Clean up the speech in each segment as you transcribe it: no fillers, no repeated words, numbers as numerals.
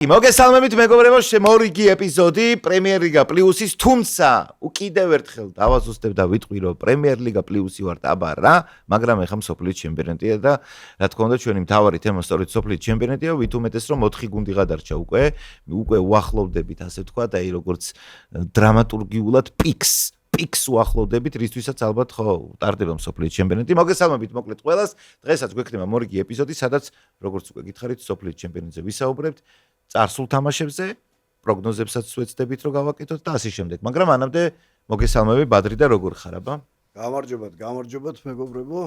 კი, მოგესალმებით მეგობრებო, შემორიგი ეპიზოდი პრემიერ ლიგა პლუსის, თუმცა კიდევ ერთხელ დავაზუსტებ და ვიტყვი, რომ პრემიერ ლიგა პლუსი ვარ აბა რა, მაგრამ ეხა მსოფლიოს ჩემპიონატია და რა თქმა უნდა ჩვენი მთავარი თემა სწორედ მსოფლიოს ჩემპიონატია, ვით უმეტეს რომ 4 გუნდი გადარჩა უკვე უახლოვდებით, ასე ვთქვათ, აი როგორც დრამატურგიულად პიქს უახლოვდებით, რისთვისაც ალბათ ხო ტარდება მსოფლიოს ჩემპიონატი. მოგესალმებით მოკლედ ყველას. დღესაც გვექნება მორიგი ეპიზოდი, სადაც როგორც უკვე გითხარით, მსოფლიოს ჩემპიონატზე ვისაუბრებთ, წარსულ თამაშებზე, პროგნოზებსაც ვეცდებით რომ გავაკეთოთ და ასე შემდეგ. მაგრამ ანამდე მოგესალმები ბადრი და როგორ ხარ აბა? გამარჯობათ მეგობრებო.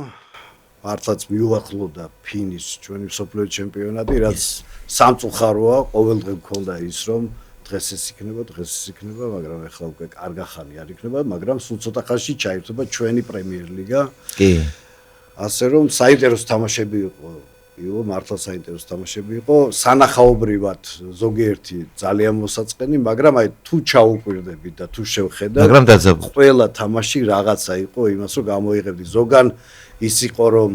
მართლაც მიუახლოვდა ფინის ჩვენი მსოფლიოს ჩემპიონატი, რაც სამწუხაროა, ყოველდღე მქონდა ის რომ დღეს ეს იქნება, მაგრამ ახლა უკვე კარგა ხანი არ იქნება, მაგრამ სულ ცოტა ხანში ჩაირთვება ჩვენი პრემიერ ლიგა. კი. ასე რომ საინტერესო თამაშები იყო, მართლა საინტერესო თამაშები იყო, სანახაობრივად ზოგიერთი ძალიან მოსაწყენი, მაგრამ აი თუ ჩაუკვირდებით და თუ შევხედავთ, მაგრამ დაძაბულ. ყველა თამაში რაღაცა იყო იმას რომ გამოიღებდი. ზოგან ის იყო რომ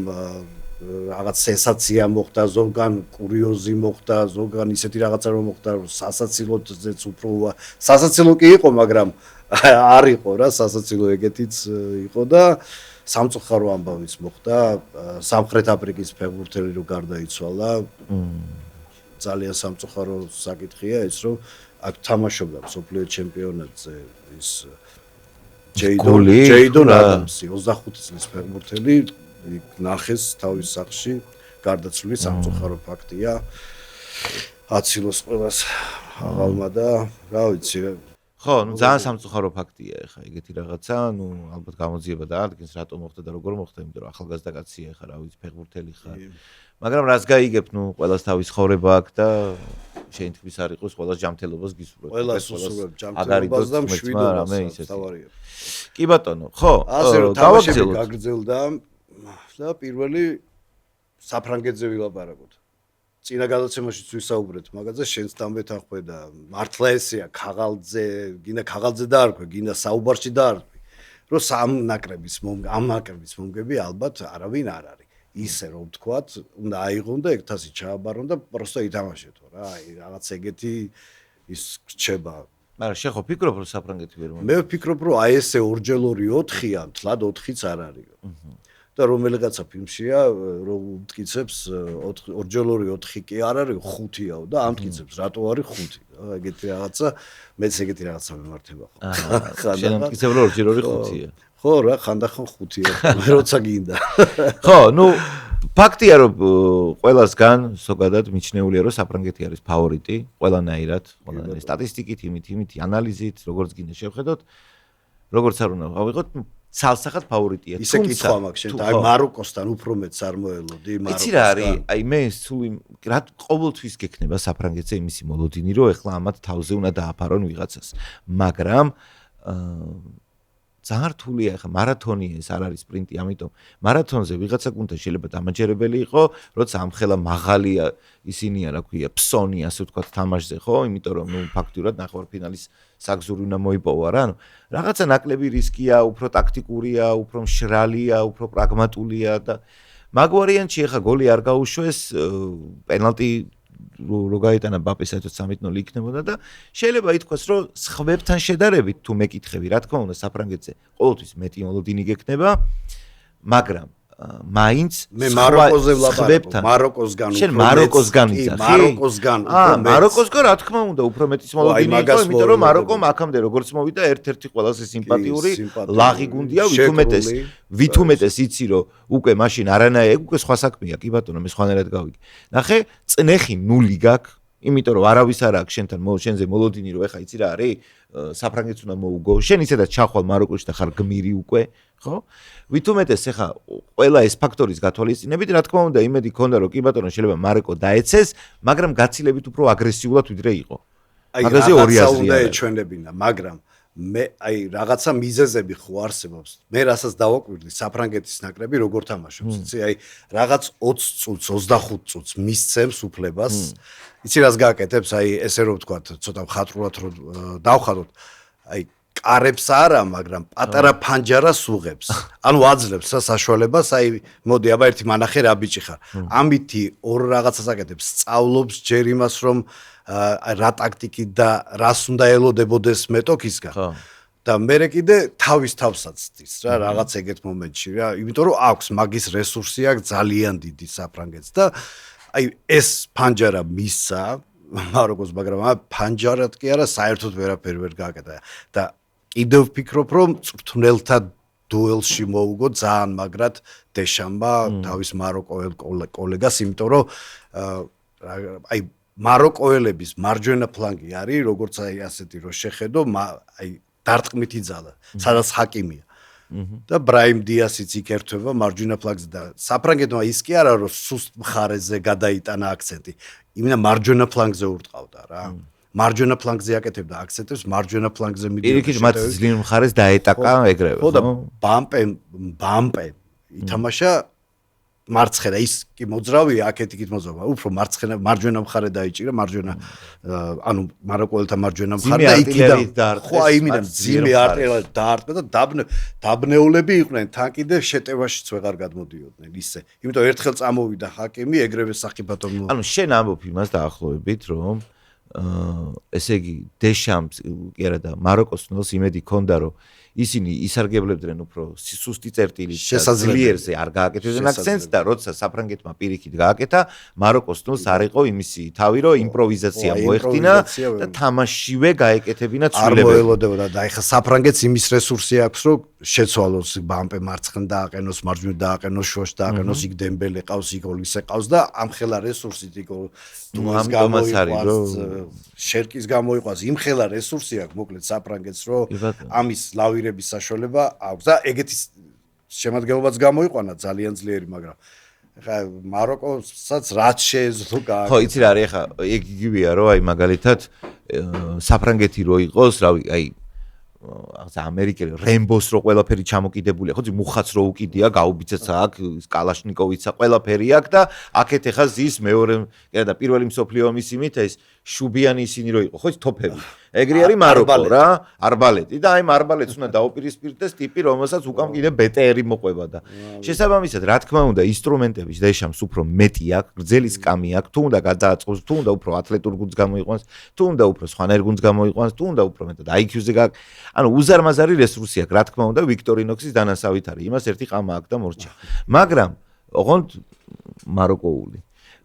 რაღაც სენსაცია მოხდა, ზოგან კურიოზი მოხდა, ზოგან ისეთი რაღაცა რომ მოხდა, რომ სასაცილოთზეც უფრო სასაცილო კი იყო, მაგრამ არ იყო რა, სასაცილო ეგეთიც იყო და სამწუხარო ამბავიც მოხდა, სამხრეთ აფრიკის ფეხბურთელი რო გარდაიცვალა. ძალიან სამწუხარო საკითხია ეს, რომ აქ თამაშობდა მსოფლიოს ჩემპიონატზე ის ჯეიდონ ადამსი, 25 წლის ფეხბურთელი ნახეს თავის სახლში გარდაცვლილის სამწუხარო ფაქტია. აცილოს ყველას აღალმა და რა ვიცი. ხო, ძალიან სამწუხარო ფაქტია ეხა ეგეთი რაღაცა, ალბათ გამოძიება დაადგეს რატომ მოხდა და როგორ მოხდა, იმიტომ რომ ახალგაზრდა კაცია ეხა რა ვიცი, ფეხბურთელი ხარ. მაგრამ რას გაიგებ, ყველას თავის ხოვრება აქვს და შენ თქმის არ იყოს, ყველას ჯანმრთელობას გისურვებ. ყველას უსურვებ ჯანმრთელობას და მშვიდობას თავარია. კი ბატონო, ხო, ასე რომ თამაშები გაგრძელდა და პირველი საფრანგეთზე ვილაპარაკოთ. წინა გადაცემაშიც ვისაუბრეთ მაგაზე, შენც დამეთანხმე და მართლა ესეა ქაღალდზე, გინდა ქაღალდზე დაარქვე, გინდა საუბარში დაარქვი, რომ ამ ნაკრების მომგები ალბათ არავინ არ არის. ისე რომ ვთქვათ, უნდა აიღონ და ეგთასი ჩააბარონ და პროსტა ითამაშეთო რა, აი რაღაც ეგეთი ის რჩება. მაგრამ შენ ხო ფიქრობ რომ საფრანგეთი ვერ მომგება? მე ვფიქრობ რომ აი ესე 2x2-4-ია, თლად 4-იც არ არის. და რომელიღაცა ფილმშია რომ მტკიცებს 2x2-4 კი არ არის 5-იაო და ამ მტკიცებს რატო არის 5 ეგეთი რაღაცა მეც ეგეთი რაღაცა მემართება ხო შენ მტკიცებ რომ 2x2-5-ია ხო რა ხანდახან 5-ია როცა გინდა ხო ფაქტია რომ ყველასგან ზოგადად მიჩნეულია რომ საფრანგეთი არის ფავორიტი ყველანაირად სტატისტიკით იმით ანალიზით როგორც გინდა შევხედოთ როგორც არ უნდა ავიღოთ ცალსახად ფავორიტია. ისე კითხვა მაქვს შენ, აი მაროკოსთან უფრო მეც არ მოელოდი მაროკოსთან. იცი რა არის? აი მე სულ რა ყოველთვის გექნება საფრანგეთზე იმისი მოლოდინი, რომ ეხლა ამათ თავზე უნდა დააფარონ ვიღაცას. მაგრამ ძალიან რთულია ეხლა მარათონი ეს არ არის სპრინტი, ამიტომ მარათონზე ვიღაცა გუნდა შეიძლება დამაჯერებელი იყო, როცა ამხელა მაღალია ისინია, რა ქვია, ფსონი, ასე ვთქვათ, თამაშზე, ხო? იმიტომ რომ ფაქტურად ნახევარფინალის საგზური უნდა მოიპოვა რა. რაღაცა ნაკლები რისკია, უფრო ტაქტიკურია, უფრო მშრალია, უფრო პრაგმატულია და მაგ ვარიანტში ეხლა გოლი არ გაუშვეს, პენალტი რო გაიტანა ბაპეს საერთოდ 3-0 იქნებოდა და შეიძლება ითქვას, რომ სხვებთან შედარებით თუ მეკითხები, რა თქმა უნდა, საფრანგეთზე ყოველთვის მეტი მოლოდინი გექნება, მაგრამ მაინც მე მაროკოზე ვლაპარაკობ, მაროკოსგან უფრო შენ მაროკოსგან იცახი? მაროკოსგან უფრო მეტი. მაროკოსგან რა თქმა უნდა, უფრო მეტის მოლოდინი იყო, იმიტომ რომ მაროკომ აქამდე როგორც მოვიდა, ერთ-ერთი ყველაზე სიმპათიური ლაღი გუნდია, ვით უმეტეს იცი რომ უკვე მაშინ არანაირი, უკვე სხვა საქმეა, კი ბატონო, მე სხვანაირად გავიგე. ნახე, წნეხი 0 გაქვს, იმიტომ რომ არავის არ აქვს შენზე მოლოდინი, რომ ეხა იცი რა არის? საფრანგეთს უნდა მოუგო. შენ ისედაც ჩახვალ მაროკოში და ხარ გმირი უკვე, ხო? ვით უმეტეს ეხა ყველა ეს ფაქტორის გათვალისწინებით, რა თქმა უნდა, იმედი ქონდა, რომ კი ბატონო, შეიძლება მაროკო დაეცეს, მაგრამ გაცილებით უფრო აგრესიულად ვიდრე იყო. მაგაზე ორი აზრია. უნდა ეჩვენებინა, მაგრამ მე აი რაღაცა მიზეზები ხო არსებობს. მე რასაც დავაკვირდი საფრანგეთის ნაკრები როგორ თამაშობს. იცი, აი რაღაც 20 წუთს, 25 წუთს მისცემს უფლებას. იცი რას გააკეთებს, აი ესე რომ ვთქვათ, ცოტა მხატვრულად რომ დავხატოთ, აი კარებს არა, მაგრამ პატარა ფანჯარას უღებს. ანუ აძლევს საშუალებას, აი, მოდი, აბა ერთი მანახე რა ბიჭი ხარ. ამითი ორ რაღაცას აკეთებს, სწავლობს ჯერ იმას, რომ რა ტაქტიკით და რას უნდა ელოდებოდეს მეტოქისგან. და მე კიდე თავის თავსაც ცდის რა რაღაც ეგეთ მომენტში რა, იმიტომ რომ აქვს მაგის რესურსი აქვს ძალიან დიდი საფრანგეთს და აი ეს ფანჯარა მისცა მაროკოს, მაგრამ ფანჯარად კი არა, საერთოდ ვერაფერი ვერ გააკეთა და კიდევ ვფიქრობ, რომ წვრთნელთა დუელში მოუგო ძალიან მაგრად დეშამბა თავის მაროკოელ კოლეგას, იმიტომ რომ აი მაროკოელების მარჯვენა ფლანგი არის, როგორც აი ასეთი რომ შეხედო, აი დარტყმით იძალა, სადაც ჰაკიმია. და ბრაიმ დიასიც იქ ერთვება მარჯვენა ფლანგზე და საფრანგეთმა ის კი არა რომ სუსტ მხარეზე გადაიტანა აქცენტი, იმენა მარჯვენა ფლანგზე ურტყავდა რა. მარჯვენა ფლანგზე აკეთებდა აქცენტებს, მარჯვენა ფლანგზე მიდიოდა. პირიქით მათ ძლიერ მხარეს დაეტაკა ეგრევე. ხო და ბამპე ითამაშა მარცხენა, ის კი მოძრავია, აქეთ იქით მოძრავა, უფრო მარჯვენა მხარე დაიჭირა, ანუ მაროკოელთა მარჯვენა მხარე და იქიდან ხო აიმიდან ძიმე არტილერია დაარტყა და დაბნეულები იყვნენ, თან კიდე შეტევაშიც ვეღარ გადმოდიოდნენ ისე. იმიტომ ერთხელ წამოვიდა ჰაკიმი, ეგრევე სახიფათო. ანუ შენ ამბობ იმას დაახლოებით, რომ ესე იგი დეშამს კი არა და მაროკოს ნოლს იმედი ქონდა, რომ ისინი ისარგებლებდნენ უფრო სუსტი წერტილით ძლიერზე არ გააკეთებდნენ აქცენტს და როცა საფრანგეთმა პირიქით გააკეთა, მაროკოს ნოლს არ იყო იმისი თავი, რომ იმპროვიზაცია მოეხდინა და თამაშივე გაეკეთებინა ცვლილებები. არ მოელოდებოდა და ეხლა საფრანგეთს იმის რესურსი აქვს, რომ შეცვალოს ბამპე მარცხნ დააყენოს, მარჯვნივ დააყენოს, შუაშ დააყენოს, იქ დემბელე ყავს, იქ ოლისე ყავს და ამხელა რესურსით იქ დუმას გამოიყვანს, შერკის გამოიყვანს, იმხელა რესურსი აქვს მოკლედ საფრანგეთს, რომ ამის ლავირების საშუალება აქვს და ეგეთი შემადგენლობაც გამოიყვანა ძალიან ძლიერი, მაგრამ ხა მაროკოსაც რაც შეეძლო გააკეთა. ხო, იცი რა არის ხა, ეგ იგივეა, რომ აი მაგალითად საფრანგეთი რო იყოს, რავი, აი ამერიკელი რემბოს რო ყველაფერი ჩამოკიდებულია, ხო, მუხაც რო უკიდია, გაუბიცეცა აქვს, კალაშნიკოვიცა ყველაფერი აქვს და აქეთ ხა ზის მეორე და პირველი მსოფლიო ომის იმით ეს შუბიანი ისინი რო იყო, ხო, თოფები. ეგრე არის მაროკო რა, არბალეტი და აი არბალეტს უნდა დაუპირისპირდეს ტიპი, რომელსაც უკან კიდე ბეტერი მოყვება და შესაბამისად, რა თქმა უნდა, ინსტრუმენტების დეშამს უფრო მეტი აქვს, გრძელი სკამი აქვს, თუ უნდა გადააწყოს, თუ უნდა უფრო ათლეტურ გუნდს გამოიყვანს, თუ უნდა უფრო სხვანაირ გუნდს გამოიყვანს, თუ უნდა უფრო მეტად IQ-ზე გაქვს. ანუ უზარმაზარი რესურსი აქვს, რა თქმა უნდა, ვიქტორინოქსის დანასავით არის. იმას ერთი ყამა აქვს და მორჩა. მაგრამ ოღონდ მაროკოული.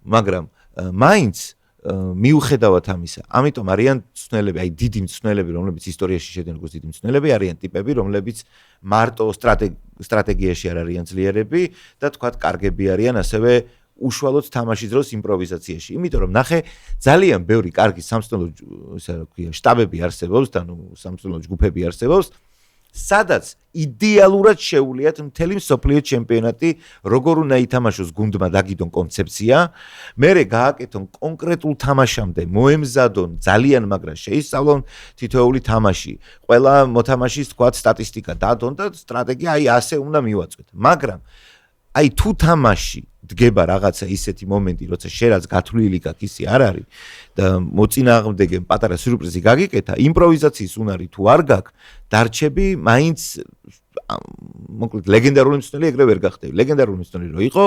მაგრამ მაინც მიუხედავად ამისა, ამიტომ არიან მწვრთნელები, აი დიდი მწვრთნელები, რომლებიც ისტორიაში შედგენ როგორც დიდი მწვრთნელები, არიან ტიპები, რომლებიც მარტო სტრატეგიაში არ არიან ძლიერები და თქვათ კარგები არიან ასევე უშუალოდ თამაშის დროს იმპროვიზაციაში. იმიტომ რომ ნახე, ძალიან ბევრი კარგი სამწვრთნელო, ისე რა ქვია, შტაბები არსებობს, ანუ სამწვრთნელო ჯგუფები არსებობს, სადაც იდეალურად შეუვლიათ მთელი მსოფლიო ჩემპიონატი, როგორ უნდა ითამაშოს გუნდმა დაგიდონ კონცეფცია, მერე გააკეთონ კონკრეტულ თამაშამდე, მოემზადონ ძალიან მაგრა შეისწავლონ თითოეული თამაში, ყველა მოთამაშის თქვათ სტატისტიკა დადონ და სტრატეგია აი ასე უნდა მივაწვეთ. მაგრამ აი თუ თამაში დგება რაღაცა ისეთი მომენტი, როცა შერაც გათვლილი გაქვს ისი არ არის და მოწინააღმდეგე პატარა სიურპრიზი გაგიკეთა, იმპროვიზაციის უნარი თუ არ გაქვს, დარჩები მაინც მოკლედ ლეგენდარული მწვრთნელი ეგრე ვერ გახდები. ლეგენდარული მწვრთნელი რო იყო,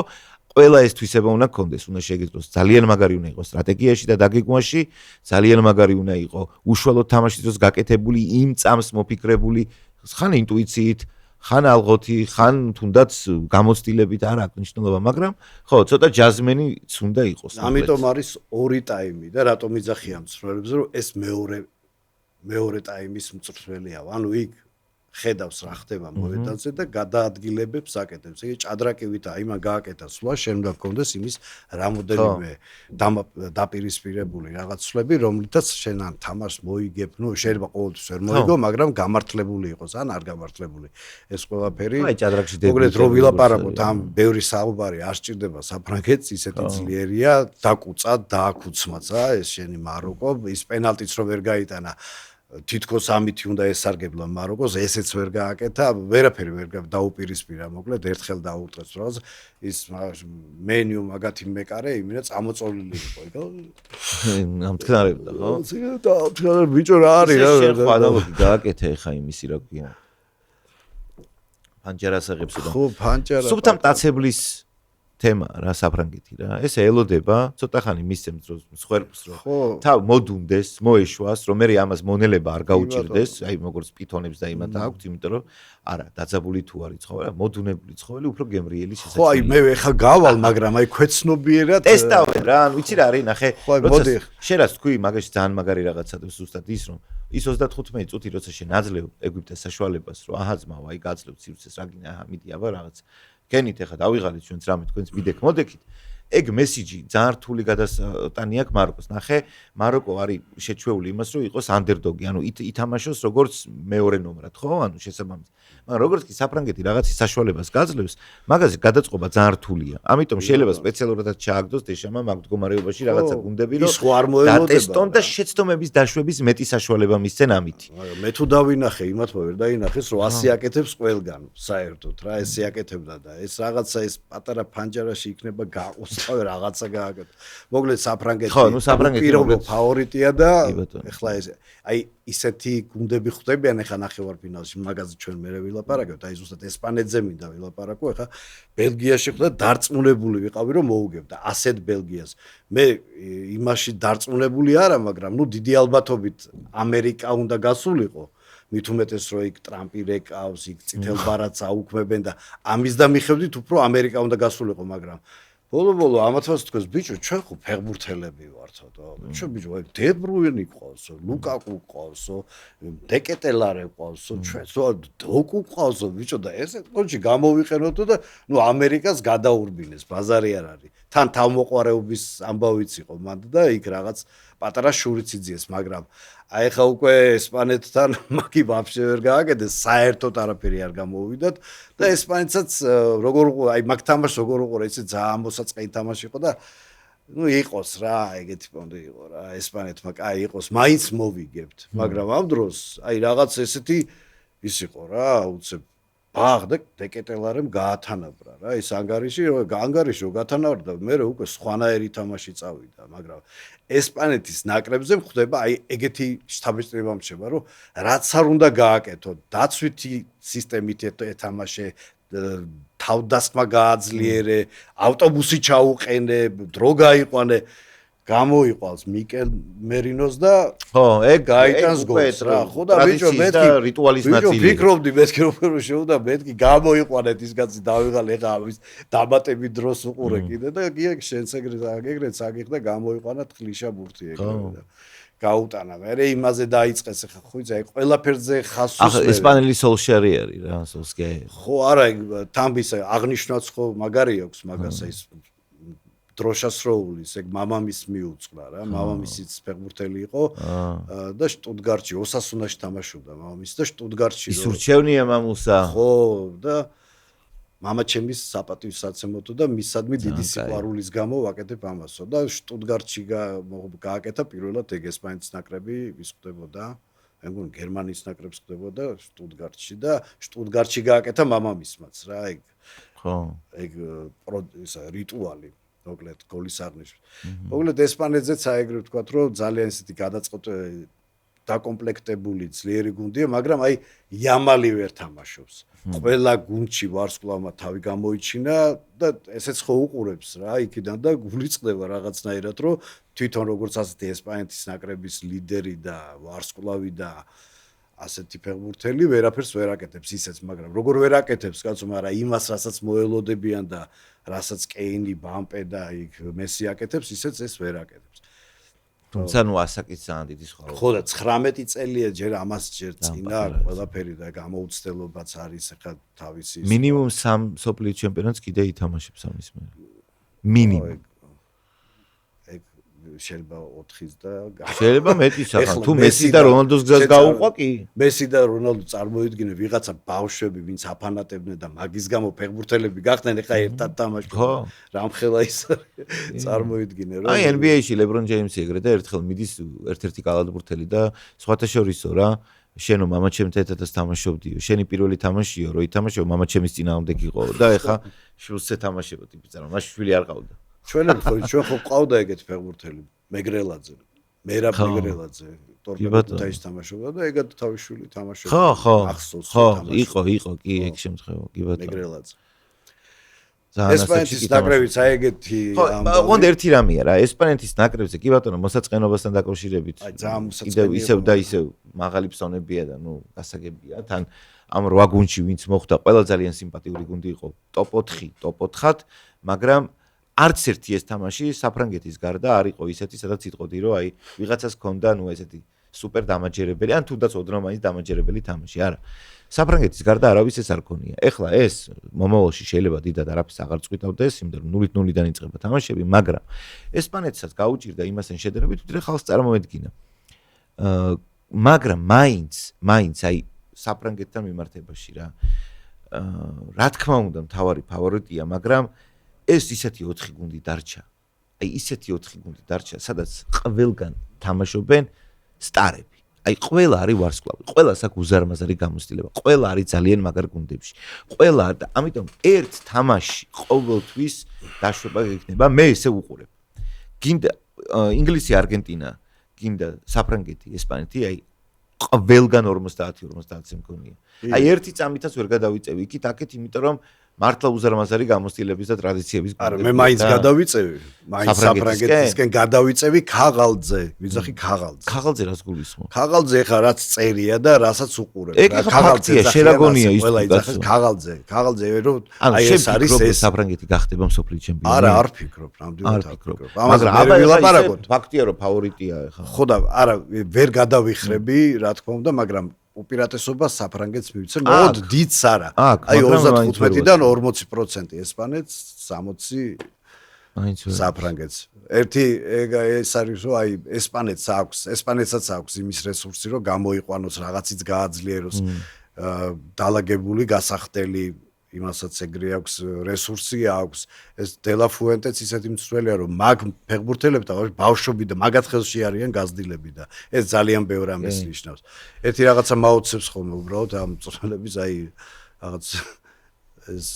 ყველა ეს თვისება უნდა გქონდეს, უნდა შეგიძლოს ძალიან მაგარი უნდა იყოს სტრატეგიაში და დაგეგმვაში, ძალიან მაგარი უნდა იყოს უშუალოდ თამაშის დროს გაკეთებული, იმ წამს მოფიქრებული, ხან ინტუიციით, ხან ალღოთი, ხან თუნდაც გამოცდილებით არ აქვს მნიშვნელობა, მაგრამ ხო, ცოტა ჯაზმენიც უნდა იყოს. ამიტომ არის ორი ტაიმი და რატომ იძახიან მწვრთნელებს, რომ ეს მეორე ტაიმის მწვრთნელია. ანუ იქ ხედავს რა ხდება მოედანზე და გადაადგილებებს აკეთებს. ეგ ჭადრაკივით აიმან გააკეთა სვლა, შენ უნდა გქონდეს იმის რამოდენიმე დაპირისპირებული რაღაც სვლები, რომლითაც შენ ან თამაშს მოიგებ, ნუ შეიძლება ყოველთვის ვერ მოიგო, მაგრამ გამართლებული იყოს, ან არ გამართლებული. ეს ყველაფერი აი ჭადრაკში მოგლეთ რო ვილაპარაკოთ, ამ ბევრი საუბარი არ სჭირდება საფრანგეთს, ისეთი ძლიერია, დაკუცა, დააკუცმაც, ეს შენი მაროკო, ის პენალტიც რო ვერ გაიტანა თითქოს ამით უნდა ესარგებლა მაროკოს, ესეც ვერ გააკეთა, ვერაფერი ვერ დაუპირისპირა, მოკლედ ერთხელ დაუწყეს რაღაც ის მენიუ მაგათი მეკარე, იმენა წამოწოლილი იყო, ამთქნარებდა, ხო? და ბიჭო რა არის რა? შეხვა ადამიანები გააკეთე ხა იმისი რა ქვია. ფანჯარას აღებს და. ხო, ფანჯარა. სუფთა მტაცებლის თემა რა საფრანგეთი რა. ეს ელოდება, ცოტა ხანი მისცემ დროს მსხვერპლს რომ თავ მოდუნდეს, მოეშვას, რომ მე ამას მონელება არ გაუჭირდეს, აი როგორც პითონებს და იმათ აქვს, იმიტომ რომ არა, დაძაბული თუ არის ცხოველი, მოდუნებული ცხოველი უფრო გემრიელი შესაძლოა. ხო, აი მე ხა გავალ, მაგრამ აი ქვეცნობიერად ტესტავენ რა, ანუ ვიცი რა არის, ნახე, როცა შენ რას თქვი, მაგაში ძალიან მაგარი რაღაცა და ზუსტად ის რომ ის 35 წუთი როცა შენ აძლევ ეგვიპტეს საშუალებას, რომ აჰა ძმაო, აი გაძლევ სივრცეს რა გინდა, აჰა მიდი აბა რაღაც გენით ახლა დავიღალეთ ჩვენც რამე თქვენც მიდեք მოდექით ეგ მესიჯი ძალიან რთული გადატანი აქვს მაროკოს ნახე მაროკო არის შეჩვეული იმას რომ იყოს ანდერდოგი ანუ ითამაშოს როგორც მეორე ნომრად ხო ანუ შესაბამისად მაგრამ როგორც კი საფრანგეთი რაღაცის საშუალებას გაძლევს მაგაზე გადაწყობა ძალიან რთულია ამიტომ შეიძლება სპეციალურადაც ჩააგდოს დეშამა მაგ მდგომარეობაში რაღაცა გუნდები რომ დატესტონ და შეცდომების დაშვების მეტი საშუალება მისცენ ამით მე თუ დავინახე იმათმა ვერ დაინახეს რომ 100 აკეთებს ყველგან საერთოდ რა ეს აკეთებდა და ეს რაღაცა ეს პატარა ფანჯარაში იქნება გაყოს თავი რაღაცა გააკეთო. მოკლედ საფრანგეთი პირველი ფავორიტია და ეხლა ეს აი ისეთი გუნდები ხვდებიან ეხლა ნახევარფინალში მაგაზე ჩვენ მერე ვილაპარაკებთ აი ზუსტად ესპანეთზე მინდა ვილაპარაკო ეხლა ბელგიაში ხვდა დარწმუნებული ვიყავი რომ მოუგებდა ასეთ ბელგიას მე იმაში დარწმუნებული არა მაგრამ ნუ დიდი ალბათობით ამერიკა უნდა გასულიყო მით უმეტეს რომ იქ ტრამპი რეკავს იქ წითელ ბარათს აუქმებენ და ამის და მიხედვით უფრო ამერიკა უნდა გასულიყო მაგრამ ბოლო ამათვას თქვენს ბიჭო ჩვენ ხო ფეხბურთელები ვართო ჩვენ ბიჭო აი დებრუინი ყავსო ლუკაკუ ყავსო დეკეტელარე ყავსო ჩვენ დოკუ ყავსო ბიჭო და ესე კონჩი გამოვიყენოთო და ნუ ამერიკას გადაურბინეს ბაზარი არ არის თან თავმოყარეობის ამბავიც იყო მანდ და იქ რაღაც პატარა შურიც იძიეს მაგრამ აი ხა უკვე ესპანეთთან მაგი ვაფშე ვერ გააკეთეს საერთოდ არაფერი არ გამოვიდათ და ესპანეთსაც როგორ აი მაგ თამაშს როგორ უყურე ისე ძალიან მოსაწყენი თამაში იყო და ნუ იყოს რა ეგეთი პონდი იყო რა ესპანეთმა კაი იყოს მაინც მოვიგებთ მაგრამ ამ დროს აი რაღაც ესეთი ის იყო რა უცებ ბაღ და დეკეტელარემ გაათანაბრა რა ის ანგარიში რო გათანაბრდა მე უკვე სხვანაირი თამაში წავიდა მაგრამ ესპანეთის ნაკრებზე ხდება აი ეგეთი შთაბეჭდილება მრჩება რომ რაც არ უნდა გააკეთო დაცვითი სისტემით ეთამაშე თავდასხმა გააძლიერე ავტობუსი ჩაუყენე დრო გაიყვანე გამოიყვალს მიკელ მერინოს და ხო ეგ გაიტანს გოლს რა ხო და ბიჭო მეთქი რიტუალის ნაწილი ვფიქრობდი მეთქი რომ შეუდა მეთქი გამოიყვანეთ ის კაცი დავიღალე ხა ამის დამატები დროს უყურე კიდე და გიაკ შენც ეგრეთ აგიხდა გამოიყვანა თლიშა ბურთი ეგრევე და გაუტანა მე იმაზე დაიწყეს ხა ხო იცი აი ყველაფერზე ხასუს ახლა ესპანელი სოლშერი არის რა სოლსკე ხო არა თამბის აღნიშნავს ხო მაგარი აქვს მაგასა ის დროშასროულის ეგ მამამის მიუწყდა რა მამამისიც ფეხბურთელი იყო და შტუტგარტში ოსასუნაში თამაშობდა მამამისი და შტუტგარტში ისურჩევნია მამულსა ხო და მამაჩემის საპატივსაცემოთო და მისადმი დიდი სიყვარულის გამო ვაკეთებ ამასო და შტუტგარტში გააკეთა პირველად ეგ ესპანეთის ნაკრები ის ხდებოდა მე მგონი გერმანიის ნაკრებს ხდებოდა შტუტგარტში და შტუტგარტში გააკეთა მამამისმაც რა ეგ ხო ეგ ისა რიტუალი მოკლედ გოლის აღნიშვნა. მოკლედ ესპანეთზეც აეგრე ვთქვათ, რომ ძალიან ისეთი დაკომპლექტებული ძლიერი გუნდია, მაგრამ აი იამალი ვერ თამაშობს. ყველა გუნდში ვარსკვლავმა თავი გამოიჩინა და ესეც ხო უყურებს რა, იქიდან და გული წყდება რაღაცნაირად, რომ თვითონ როგორც ასეთი ესპანეთის ნაკრების ლიდერი და ვარსკვლავი და ასეთი ფეხბურთელი ვერაფერს ვერ აკეთებს ისეც, მაგრამ როგორ ვერ აკეთებს კაცო, მაგრამ იმას რასაც მოელოდებიან და რასაც კეინი, ბამპე და იქ მესი აკეთებს, ისეც ეს ვერ აკეთებს. თუმცა ნუ ასაკის ძალიან დიდი სხვა. ხო და 19 წელია ჯერ ამას ჯერ წინა ყველაფერი და გამოუცდელობაც არის ახლა თავისი. მინიმუმ 3 სოფლიო ჩემპიონატს კიდე ითამაშებს ამის მერე. მინიმუმ. შეიძლება 4-ის და შეიძლება მეტის ახლა თუ მესი და რონალდოს გზას გაუყვა კი მესი და რონალდო წარმოიდგინე ვიღაცა ბავშვები ვინც აფანატებდნენ და მაგის გამო ფეხბურთელები გახდნენ ეხა ერთად თამაშობენ რამხელა ის წარმოიდგინე რომ აი NBA-ში LeBron James-ი ეგრე და ერთხელ მიდის ერთ-ერთი კალათბურთელი და სხვათა შორისო რა შენო მამაჩემთან ერთადაც თამაშობდიო შენი პირველი თამაშიო რო ითამაშო მამაჩემის წინააღმდეგ იყო და ეხა შვილზე თამაშებო ტიპი წამა მას შვილი არ ყავდა ჩვენ ხო ყავდა ეგეთი ფეხბურთელი მეგრელაძე მერაბ მეგრელაძე ტორპედოთაის თამაშობდა და ეგად თავის შვილი თამაშობდა ხო იყო კი ეგ შემთხვევა კი ბატონო მეგრელაძე ესპანეთის ნაკრებიც აი ეგეთი ოღონდ ერთი რამეა რა ესპანეთის ნაკრებზე კი ბატონო მოსაწყენობასთან დაკავშირებით კიდევ ისევ და ისევ მაღალი ფსონებია და ნუ გასაგებია თან ამ 8 გუნდში ვინც მოხვდა ყველა ძალიან სიმპათიური გუნდი იყო ტოპ 4 ტოპ 4-ად მაგრამ არც ერთი ეს თამაში საფრანგეთის გარდა არ იყო ისეთი სადაც იტყოდი რომ აი ვიღაცას ჰქონდა ნუ ესეთი სუპერ დამაჯერებელი ან თუნდაც ოდნავ დამაჯერებელი თამაში არა საფრანგეთის გარდა არავის ეს არ ქონია. ეხლა ეს მომავალში შეიძლება დიდად არაფერს აღარ წვითავდეს, იმიტომ რომ 0-0-დან იწყება თამაშები, მაგრამ ესპანეთსაც გაუჭირდა იმასთან შედარებით, ვიდრე ხალხს წარმოედგინა. მაგრამ მაინც აი საფრანგეთთან მიმართებაში რა. რა თქმა უნდა, მთავარი ფავორიტია, მაგრამ ეს ისეთი 4 გუნდი დარჩა. აი ისეთი 4 გუნდი დარჩა, სადაც ყველგან თამაშობენ სტარები. აი ყველა არის ვარსკვლავი, ყველას აქვს უზარმაზარი გამოცდილება, ყველა არის ძალიან მაგარ გუნდებში. ყველა და ამიტომ ერთ თამაში ყოველთვის დაშვება იქნება, მე ესე უყურებ. გინდა ინგლისი, არგენტინა, გინდა საფრანგეთი, ესპანეთი, აი ყველგან 50-50 მქონია. აი ერთი წამითაც ვერ გადავიწევი იქით, აქეთ, იმიტომ რომ მართლა უზარმაზარი გამოცდილების და ტრადიციების არა მე მაინც გადავიწევი მაინც საფრანგეთისკენ გადავიწევი ქაღალძე ვიძახი ქაღალძე რას გულისხმობ ქაღალძე ხა რაც წერია და რასაც უყურებ რა ქაღალძეა შერაგონია ის ყველა იძახის ქაღალძე რომ აი ეს არის ეს საფრანგეთი გახდება მსოფლიო ჩემპიონი არა არ ფიქრობ ნამდვილად არ ფიქრობ მაგრამ აბა ვილაპარაკოთ ფაქტია რომ ფავორიტია ხა ხო და არა ვერ გადავიხრები რა თქმა უნდა მაგრამ უპირატესობა საფრანგეთს მივიცემ, მოდ დიდს არა. აი 35-დან 40% ესპანეთს, 60 საფრანგეთს. ერთი ეს არის რომ აი ესპანეთსაც აქვს იმის რესურსი, რომ გამოიყვანოს რაღაციც გააძლიეროს დალაგებული, გასახდელი იმასაც ეგრე აქვს რესურსი აქვს ეს დელაფუენტეც ისეთი მცველია რომ მაგ ფეხბურთელებთან ბავშვები და მაგათ ხელში არიან გაზრდილები და ეს ძალიან ბევრ ამას ნიშნავს ერთი რაღაცა მაოცებს ხოლმე უბრალოდ ამ მწვრთნელების აი რაღაც ეს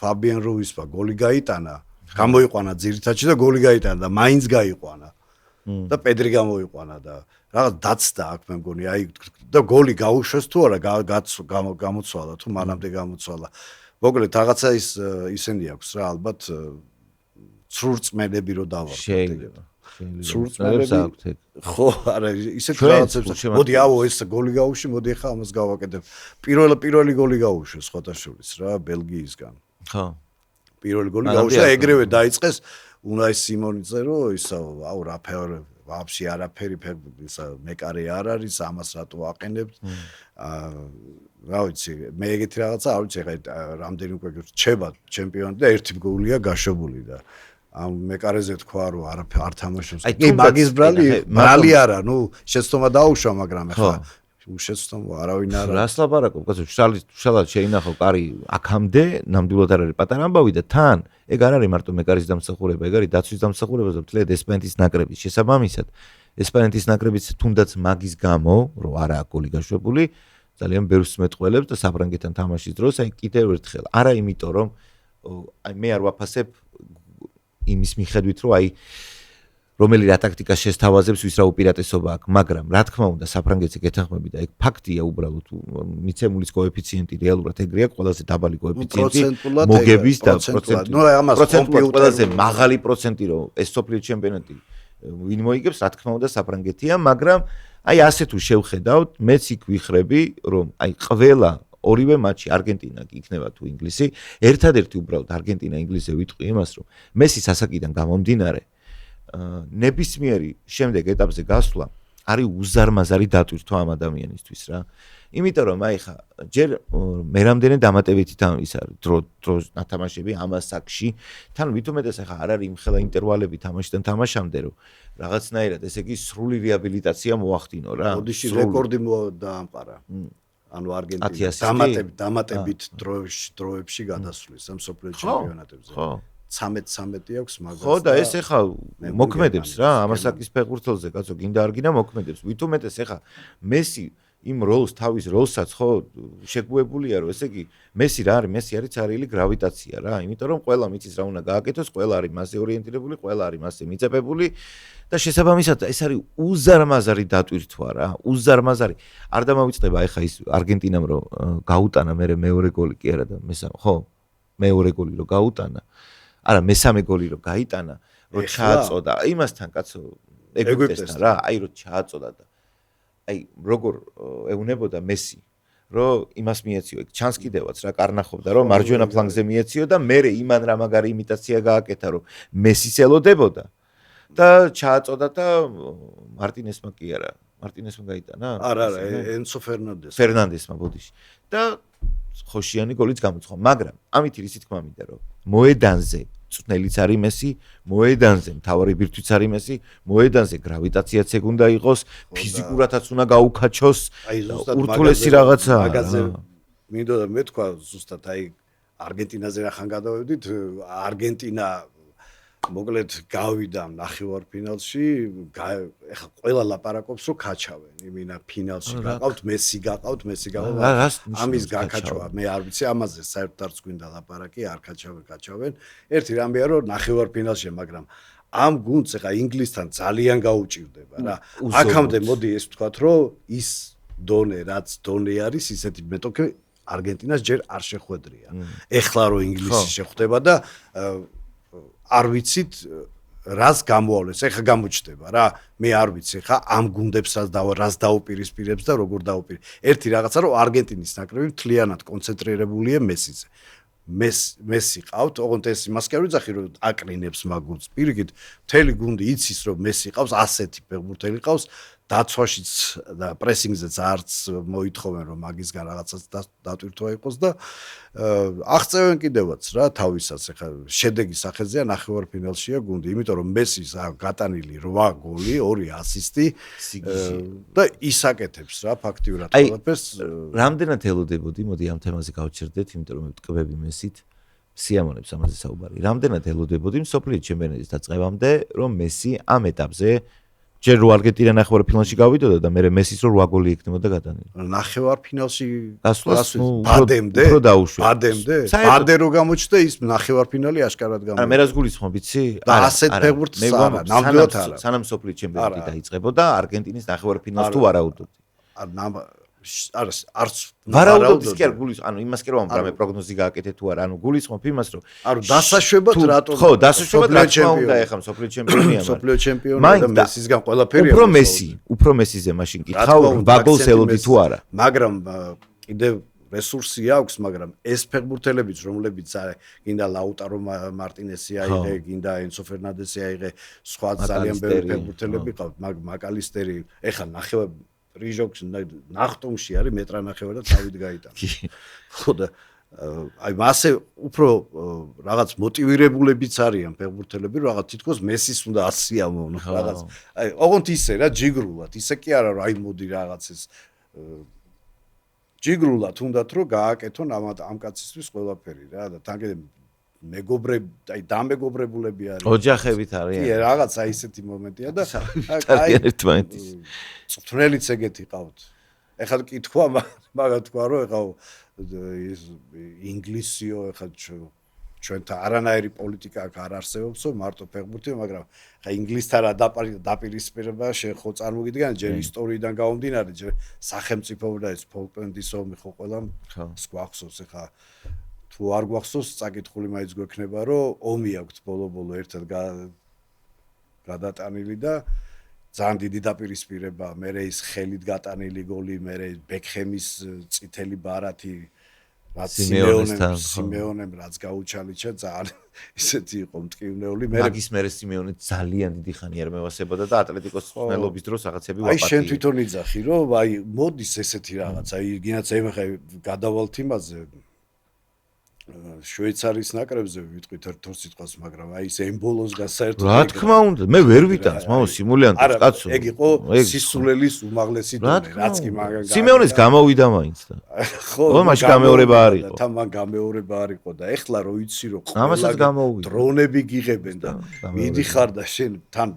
ფაბიან რუისმა გოლი გაიტანა გამოიყვანა ძირითადში და გოლი გაიტანა და მაინც გაიყვანა და პედრი გამოიყვანა და რაღაც დაცდა აქ მე მგონი აი და გოლი გაუშვეს თუ არა გამოცვალა თუ მანამდე გამოცვალა მოკლედ რაღაცა ისენი აქვს რა ალბათ ცრურწმენები რო დავარქოთ ცრურწმენები აქვს ხო არა ისეთ რაღაცებს მოდი აუ ეს გოლი გაუშვი მოდი ახლა ამას გავაკეთებ პირველი გოლი გაუშვეს ხოთაშვილის რა ბელგიისგან ხო პირველი გოლი გაუშვა ეგრევე დაიწყეს უნაი სიმონიძე რომ ისა აუ რაფერი ვაფშე არაფერი ისა მეკარე არ არის ამას რატო აყენებთ რა ვიცი მე ეგეთი რაღაცა არ ვიცი ხა რამდენი უკვე რჩება ჩემპიონი და ერთი გოლია გაშვებული და ამ მეკარეზე თქვა რომ არ თამაშობს კი მაგის ბრალი არა ნუ შეცდომა დაუშვა მაგრამ ხა უშეცდომა არავინ არ რას ლაპარაკობ კაცო შალად შეინახო კარი აქამდე ნამდვილად არ არის პატარა ამბავი და თან ეგ არ არის მარტო მეკარის დამსახურება ეგ არის დაცვის დამსახურება და მთლად ესპანეთის ნაკრების შესაბამისად ესპანეთის ნაკრების თუნდაც მაგის გამო რომ არა აქვს გოლი გაშვებული ძალიან ბევრს მეტყველებს და საფრანგეთთან თამაშის დროს აი კიდევ ერთხელ არა იმიტომ რომ აი მე არ ვაფასებ იმის მიხედვით რომ აი რომელი რა ტაქტიკას შესთავაზებს ვის რა უპირატესობა აქვს მაგრამ რა თქმა უნდა საფრანგეთზე გეთანხმები და ეგ ფაქტია უბრალოდ მიცემულის კოეფიციენტი რეალურად ეგრეა ყველაზე დაბალი კოეფიციენტი მოგების და პროცენტულად ყველაზე მაღალი პროცენტი რომ ეს სოფლიო ჩემპიონატი ვინ მოიგებს რა თქმა უნდა საფრანგეთია მაგრამ აი ასე თუ შევხედავთ მეც იქ ვიხრები რომ აი ყველა ორივე მატჩი არგენტინა იქნება თუ ინგლისი ერთადერთი უბრალოდ არგენტინა ინგლისზე ვიტყვი იმას რომ მესის ასაკიდან გამომდინარე ნებისმიერი შემდეგ ეტაპზე გასვლა არის უზარმაზარი დატვირთვა ამ ადამიანისთვის რა. იმიტომ რომ აი ხა ჯერ მე რამდენი დამატებითი ის არის დრო ნათამაშები ამას საკში თან ვითომეტეს ახლა არ არის იმხელა ინტერვალები თამაშიდან თამაშამდე რომ რაღაცნაირად ესე იგი სრული რეაბილიტაცია მოახდინო რა. ოდიში რეკორდი დაამყარა. ანუ არგენტინა დამატებით დროებში გადასვლის ამ სოფლიო ჩემპიონატებზე. 13 აქვს მაგას. ხო და ეს ახლა მოქმედებს რა ამასაკის ფეხბურთელზე კაცო გინდა არ გინდა მოქმედებს. ვითომეტეს ახლა მესი იმ თავის როლსაც ხო შეგუებულია რომ ესე იგი მესი რა არის მესი არის ცარიელი გრავიტაცია რა იმიტომ რომ ყველა მიწის რა უნდა გააკეთოს ყველა არის მასზე ორიენტირებული ყველა არის მასზე მიწებებული და შესაბამისად ეს არის უზარმაზარი დატვირთვა რა უზარმაზარი არ დამოვიწყდება ეხა ის არგენტინამ რომ გაუტანა მეორე გოლი კი არა და მესამე ხო მეორე გოლი რომ გაუტანა არა მესამე გოლი რომ გაიტანა რომ ჩააწოდა იმასთან კაცო ეგვიპტესთან რა აი რომ ჩააწოდა და აი როგორ ეუნებოდა მესი რომ იმას მიეციო ეგ ჩანს კიდევაც რა კარნახობდა რომ მარჯვენა ფლანგზე მიეციო და მე იმან რა მაგარი იმიტაცია გააკეთა რომ მესის ელოდებოდა და ჩააწოდა და მარტინესმა კი არა მარტინესმა გაიტანა არა ენცო ფერნანდესმა ბოდიში და ხოშიანი გოლიც გამოცხო მაგრამ ამით ისი თქმა მინდა რომ მოედანზე წვნელიც არის მესი მოედანზე მთავარი ბირთვიც არის მესი მოედანზე გრავიტაციაც ეგ უნდა იყოს ფიზიკურადაც უნდა გაუკაჩოს ურთულესი რაღაცა მაგაზე მინდოდა მეთქვა ზუსტად აი არგენტინაზე რახან გადავედით არგენტინა მოკლედ გავიდა ნახევარფინალში ეხლა ყველა ლაპარაკობს რომ კაჩავენ იმინა ფინალში გაყავთ მესი გაყავთ ამის გაკაჩვა მე არ ვიცი ამაზე საერთოდ არც გვინდა ლაპარაკი არ კაჩავენ ერთი რამეა რომ ნახევარფინალში მაგრამ ამ გუნდს ეხლა ინგლისთან ძალიან გაუჭირდება რა აქამდე მოდი ეს ვთქვათ რომ ის დონე რაც დონე არის ისეთი მეტოქე არგენტინას ჯერ არ შეხვედრია ეხლა რომ ინგლისი შეხვდება და არ ვიცით რას გამოავლეს ეხა გამოჩდება რა მე არ ვიცი ხა ამ გუნდებს რას დაუპირისპირებს და როგორ ერთი რაღაცა რომ არგენტინის ნაკრები მთლიანად კონცენტრირებულია მესიზე მესი ყავთ ოღონდ ეს იმას კი არ ვიძახი რომ აკრინებს მაგ გუნდს პირიქით მთელი გუნდი იცის რომ მესი ყავს ასეთი ფეხბურთელი ყავს დაცვაშიც და პრესინგზეც არც მოითხოვენ რომ მაგისგან რაღაცას დატვირთვა იყოს და აღწევენ კიდევაც რა თავისაც ეხა შედეგის სახელზეა ნახევარფინალშია გუნდი იმიტომ რომ მესის გატანილი 8 გოლი 2 ასისტი და ისაკეთებს რა ფაქტიურად ყველაფერს რამდენად ელოდებოდი მოდი ამ თემაზე გავჩერდეთ იმიტომ რომ მტკბები მესით სიამონებს ამაზე საუბარი რამდენად ელოდებოდი მსოფლიო ჩემპიონატის დაწყებამდე რომ მესი ამ ეტაპზე ჯერ რო არგენტინა ნახევარფინალში გავიდოდა და მე მესის რო 8 გოლი იქნებოდა გადანილი. ნახევარფინალში გასვლას ბადემდე უფრო დაუშვე. ბადე რო გამოჩნდა ის ნახევარფინალი აშკარად გამოჩნდა. არა მე რას გულისხმობ ვიცი? არა ასეთ ფეხბურთს არა, ნამდვილად არა. სანამ სოფლიო ჩემპიონატი დაიწყებოდა არგენტინის ნახევარფინალს თუ ვარაუდობდი. არც ვარაუდობ კი არ გულისხმობ ანუ იმას კი რომ რამე პროგნოზი გააკეთე თუ არა ანუ გულისხმობ იმას რომ ანუ დასაშვებად რატომ ხო დასაშვებად რა თქმა უნდა ეხა მსოფლიო ჩემპიონია მსოფლიო ჩემპიონია და მესისგან ყველაფერია უფრო მესიზე მაშინ კითხავ 8 გოლს ელოდი თუ არა მაგრამ კიდევ რესურსი აქვს მაგრამ ეს ფეხბურთელებიც რომლებიც გინდა ლაუტარო მარტინესი აიღე გინდა ენცო ფერნანდესი აიღე სხვა ძალიან ბევრი ფეხბურთელები ყავთ მაკალისტერი ეხა ნახევარ რიჟოქს ნახტომში არის მეტრანახევარ და თავით გაიტანა. ხო და აი მასე უფრო რაღაც მოტივირებულებიც არიან ფეხბურთელები რომ რაღაც თითქოს მესის უნდა ასიამოვნო რაღაც აი ოღონდ ისე რა ჯიგრულად ისე კი არა რომ აი მოდი რაღაც ეს ჯიგრულად უნდათ რომ გააკეთონ ამ კაცისთვის ყველაფერი რა და თან კიდე მეგობრები აი დამეგობრებულები არის ოჯახებით არიან კი რაღაცა ისეთი მომენტია და აი ერთმანეთის წვრთნელიც ეგეთი ყავთ ეხლა კი თქვა მაგათ თქვა რომ ეხლა ის ინგლისიო ეხლა ჩვენთან არანაირი პოლიტიკა აქ არ არსებობსო მარტო ფეხბურთი მაგრამ ეხლა ინგლისთან დაპირისპირება შენ ხო წარმოგიდგენთ ჯერ ისტორიიდან გამომდინარე ჯერ სახელმწიფო და ეს ფოლკლენდის ომი ხო ყველამ გვახსოვს ეხლა თუ არ გვახსოვს წაკითხული მაინც გვექნება რომ ომი აქვს ბოლო ერთად გადატანილი და ძალიან დიდი დაპირისპირება მე ის ხელით გატანილი გოლი მე ბეკჰემის წითელი ბარათი რაც სიმეონესთან, სიმეონემ რაც გაუჩალიჩა ძალიან ისეთი იყო მტკივნეული მე მაგის მერე სიმეონე ძალიან დიდი ხანი არ მევასებოდა და ატლეტიკოს მწვრთნელობის დროს რაღაცები აი შენ თვითონ იძახი რომ აი მოდის ესეთი რაღაც აი გინაც ემხე გადავალთ იმაზე შვეიცარიის ნაკრებზე ვიტყვით ერთ-ერთ სიტყვას მაგრამ აი ეს ემბოლოსგან საერთოდ რა თქმა უნდა მე ვერ ვიტანს მაო სიმულიანტებს კაცო ეგ იყო სისულელის უმაღლესი დონე რაც კი მაგან სიმეონეს გამოვიდა მაინც და ხო მაშინ გამეორება არ იყო თან მან გამეორება არ იყო და ეხლა რო იცი რომ ამასაც გამოვიდა დრონები გიღებენ და მიდიხარ და შენ თან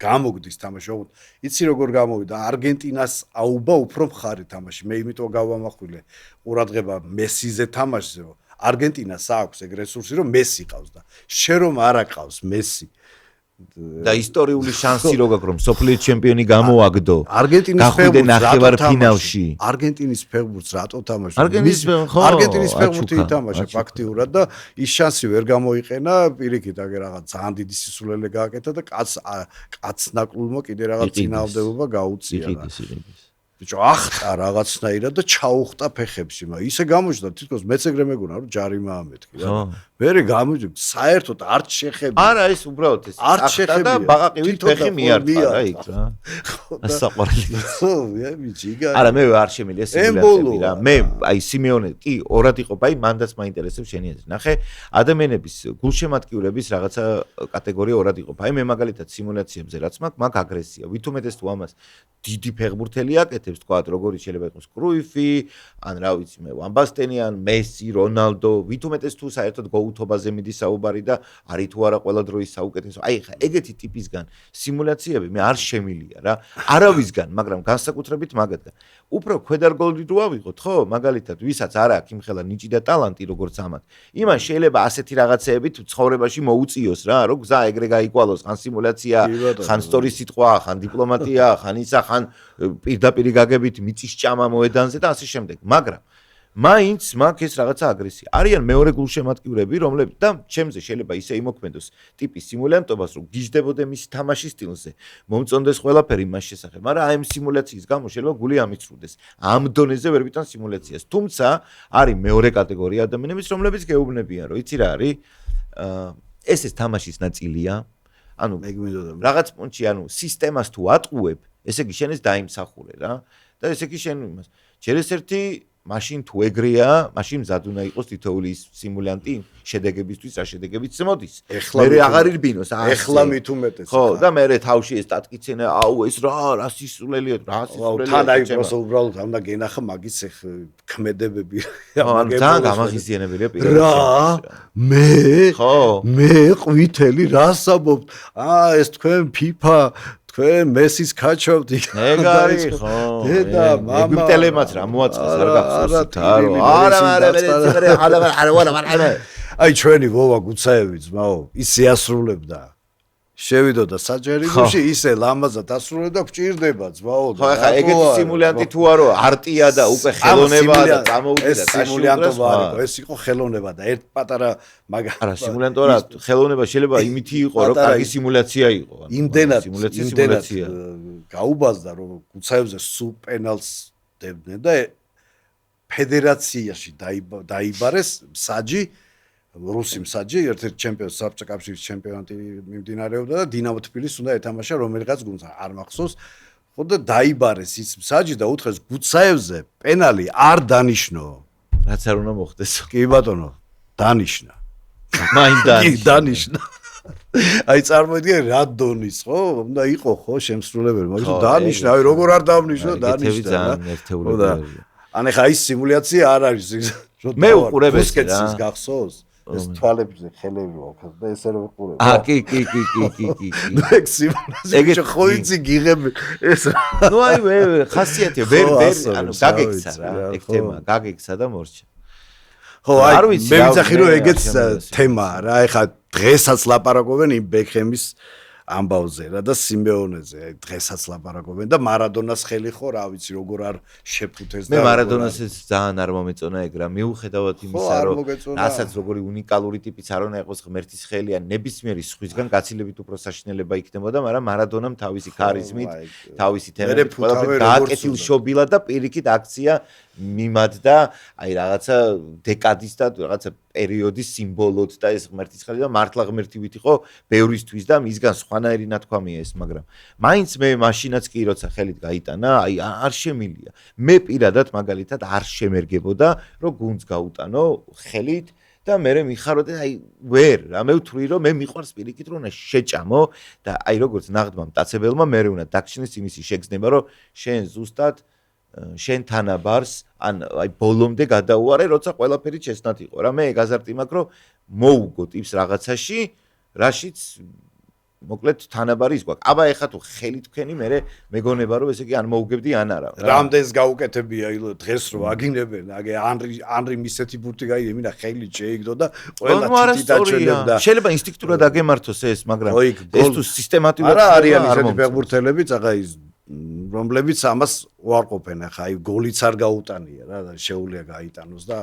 გამოგდის თამაში იცი როგორ გამოვიდა არგენტინას აუბა უფრო მხარი თამაში მე იმიტომ გავამახვილე ყურადღება მესიზე თამაშზე არგენტინას აქვს ეგ რესურსი რომ მესი ყავს და შენ რომ არ აყავს მესი და ისტორიული შანსი რო გაქვს რომ სოფლიოს ჩემპიონი გამოაგდო არგენტინის ფინალში არგენტინის ფეხბურთს რატო თამაშობს არგენტინის ფეხბურთი ითამაშა ფაქტიურად და ის შანსი ვერ გამოიყენა პირიქით აგე რაღაც ძალიან დიდი სისულელე გააკეთა და კაც ნაკლულმა კიდე რაღაც წინააღმდეგობა გაუწია ბიჭო ახტა რაღაცნაირად და ჩაუხტა ფეხებში მაგრამ ისე გამოჩნდა თითქოს მეც ეგრე მეგონა რომ ჯარიმა ამეთქი რა მერე გამოჩნდა საერთოდ არ შეხები არა ეს უბრალოდ ეს ახტა და ბაყაყივით ფეხი მიარტყა რა იქ რა საყვარელი ხო ბიჭი არა მე არ შემიძლია სიმულაციები რა მე აი სიმეონე კი ორად იყო აი მანდაც მაინტერესებს შენი აზრი ნახე ადამიანების გულშემატკივრების რაღაცა კატეგორია ორად იყო აი მე მაგალითად სიმულაციებზე რაც მაქვს აგრესია ვითომეტეს თუ ამას დიდი ფეხბურთელი აკეთებს თქვა როგორი შეიძლება იყოს კრუიფი ან რა ვიცი მე ვან ბასტენი ან მესი რონალდო ვითომეტეს თუ საერთოდ გოუთობაზე მიდის საუბარი და არის თუ არა ყველა დროის საუკეთესო აი ხა ეგეთი ტიპისგან სიმულაციები მე არ შემილია რა არავისგან მაგრამ განსაკუთრებით მაგათგან უფრო ქვედარგოლი რო ავიღოთ ხო მაგალითად ვისაც არ აქვს იმხელა ნიჭი და ტალანტი როგორც ამათ იმან შეიძლება ასეთი რაღაცეებით ცხოვრებაში მოუწიოს რა რომ გზა ეგრე გაიკვალოს ხან სიმულაცია ხან სტორის სიტყვა ხან დიპლომატია ხან ისა ხან პირდაპირ გაგებით მიწის ჭამა მოედანზე და ასე შემდეგ მაგრამ მაინც მაქვს ეს რაღაცა აგრესია არიან მეორე გულშემატკივრები რომლებიც და ჩემზე შეიძლება ისე იმოქმედოს ტიპის სიმულიანტობას რომ გიждდებოდე მის თამაშის სტილზე მომწონდეს ყველაფერი მას შესახებ მაგრამ აი ამ სიმულაციის გამო შეიძლება გული ამიცრუდეს ამ დონეზე ვერ ვიტან სიმულაციას თუმცა არის მეორე კატეგორია ადამიანების რომლებიც გეუბნებიან რომ იცი რა არის ეს თამაშის ნაწილია ანუ რაღაც პუნქტში ანუ სისტემას თუ ატყუებ ესე იგი შენ ეს დაიმსახურე რა და ესე იგი შენ იმას შეიძლება მაშინ თუ ეგრეა, მაშინ მზად უნდა იყოს თითოეული სიმულიანტი შედეგებისთვის, რა შედეგებიც მოდის. მე აღარ ირბინოს, ეხლა მით უმეტეს. ხო, და მე თავში ეს დატკიცენა, აუ ეს რა სისულელია, რა სისულელია. თან აი პროსო უბრალოდ ამ და გენახა მაგის ქმედებები. ანუ თან გამაღიზიანებელია პირადად. რა? მე ყვითელი რას ამბობ? ეს თქვენ FIFA თქვენ მესის კაჩობთ იქ ეგ არის ხო დედა მამა ეგვიპტელემაც რა მოაწყეს არ გახსოვს არა აი ჩვენი ვოვა გუცაევი ძმაო ისე ასრულებდა შევიდოდა საჯერიმოში ისე ლამაზად ასრულებდა გჭირდება ძმაო ხო ახლა ეგეთი სიმულიანტი თუ არო არტია და უკვე ხელოვნებაა და წამოუდგა სიმულიანტობა არ იყო ეს იყო ხელოვნება და ერთ პატარა არა სიმულიანტო რა ხელოვნება შეიძლება იმითი იყო რომ კარგი სიმულაცია იყო იმდენად სიმულაცია გაუბაზდა რომ გუცაევზე სულ პენალს დებდნენ და ფედერაციაში დაიბარეს მსაჯი რუსი მსაჯი ერთ-ერთი ჩემპიონი საბჭოთა კავშირის ჩემპიონატი მიმდინარეობდა და დინამო თბილისს უნდა ეთამაშა რომელიღაც გუნდს არ მახსოვს ხო და დაიბარეს ის მსაჯი და უთხრეს გუცაევზე პენალი არ დანიშნო რაც არ უნდა მოხდეს კი ბატონო დანიშნა მაინც დანიშნა აი წარმოიდგინე რა დონის ხო უნდა იყო ხო შემსრულებელი მაგრამ დანიშნა აი როგორ არ დავნიშნო დანიშნა ან ეხა ის სიმულაცია არ არის მე უყურებ ეს რა გახსოვს ეს თვალებზე ხელები აქვს და ესე რომ ვიყურებ. კი. ეგ ხო იცი გიღები ეს. ნუ აი ხასიათია ვერ ანუ გაგექცა რა ეგ თემა გაგექცა და მორჩა. ხო აი მე ვიცახი რომ ეგეც თემაა რა ეხა დღესაც ლაპარაკობენ იმ ბექჰემის ამბავზე რა და სიმეონეზე დღესაც ლაპარაკობენ და მარადონას ხელი ხო რა ვიცი როგორ არ შეფუთეს და მე მარადონას ძალიან არ მომეწონა ეგ რა მიუხედავად იმისა რომ რასაც როგორი უნიკალური ტიპიც არ უნდა იყოს ღმერთის ხელი ან ნებისმიერი სხვისგან გაცილებით უფრო საშინელება იქნებოდა მაგრამ მარადონამ თავისი ქარიზმით თავისი თემებით ყველაფერი გააკეთილშობილა და პირიქით აქცია მიმად და აი რაღაცა დეკადის და რაღაცა პერიოდის სიმბოლოდ და ეს ღმერთის ხელი და მართლა ღმერთივით იყო ბევრისთვის და მისგან სხვანაირი ნათქვამია ეს, მაგრამ მაინც მე მაშინაც კი როცა ხელით გაიტანა, აი არ შემილია. მე პირადად მაგალითად არ შემერგებოდა, რომ გუნდს გაუტანო ხელით და მე მიხარო და აი ვერ, რამე ვთვლი რომ მე მიყვარს პირიქით რომ უნდა შეჭამო და აი როგორც ნაღდმა მტაცებელმა მე უნდა დაგჩნდეს იმისი შეგზნება რომ შენ ზუსტად შენ თანაბარს ან აი ბოლომდე გადაუარე როცა ყველაფერი ჩესნათ იყო რა მე ეგ აზარტი მაქვს რომ მოუგო ტიპს რაღაცაში რაშიც მოკლედ თანაბარი ის გვაქვს აბა ეხა თუ ხელით თქვენი მე მეგონება რომ ესე იგი ან მოუგებდი ან არა რამდენს გაუკეთებია დღეს რო აგინებენ აგე ანრი მისეთი ბურთი გაიგე მინდა ხელით შეიგდო და ყველა თითი დაჩვენებდა შეიძლება ინსტინქტურად აგემართოს ეს მაგრამ ეს თუ სისტემატურად არა არიან ისეთი ფეხბურთელები წაღა ის რომლებიც ამას უარყოფენ ახლა აი გოლიც არ გაუტანია რა და შეუძლია გაიტანოს და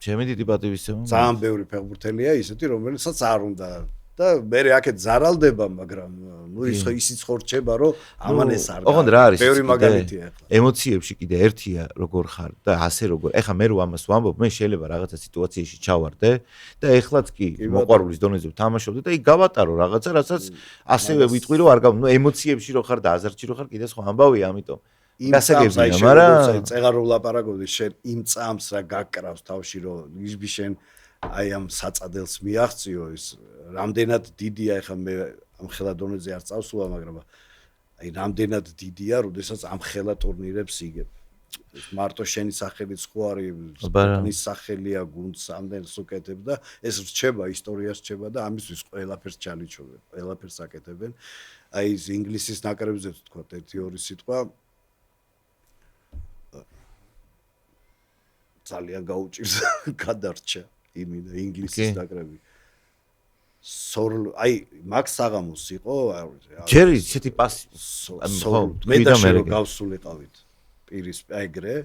ჩემი დიდი პატივისცემა ძალიან ბევრი ფეხბურთელია ისეთი რომელსაც არ უნდა და მე აქეთ ზარალდება მაგრამ ნუ ისიც ხო რჩება რომ ამან ეს არ ოღონდ რა არის ბევრი მაგალითია ახლა ემოციებში კიდე ერთია როგორ ხარ და ასე როგორ ეხლა მე რო ამას ვამბობ მე შეიძლება რაღაცა სიტუაციაში ჩავარდე და ეხლაც კი მოყვარულის დონეზე ვთამაშობდი და იქ გავატარო რაღაცა რასაც ასევე ვიტყვი რომ არ გავ ნუ ემოციებში რო ხარ და აზარტში რო ხარ კიდე სხვა ამბავია ამიტომ გასაგებია მაგრამ წეღარო ვლაპარაკობდი შენ იმ წამს რა გაკრავს თავში რომ ისბი შენ აი ამ საწადელს მიაღწიო ის რამდენად დიდია ეხლა მე ამ ხელა დონეზე არ წავსულა მაგრამ აი რამდენად დიდია როდესაც ამ ხელა ტურნირებს იგებ მარტო შენი სახელიც ხო არის სპორტის სახელია გუნდს ამდენს უკეთებ და ეს რჩება ისტორიას რჩება და ამისთვის ყველაფერს ჩალიჩობენ ყველაფერს აკეთებენ აი ეს ინგლისის ნაკრებზე თქვა 1-2 სიტყვა ძალიან გაუჭირს გადარჩა იმიდა ინგლისის ნაკრები აი მაქს საღამოს იყო ჯერ ისეთი პასი მე და შენ გავსულიყავით პირის ეგრე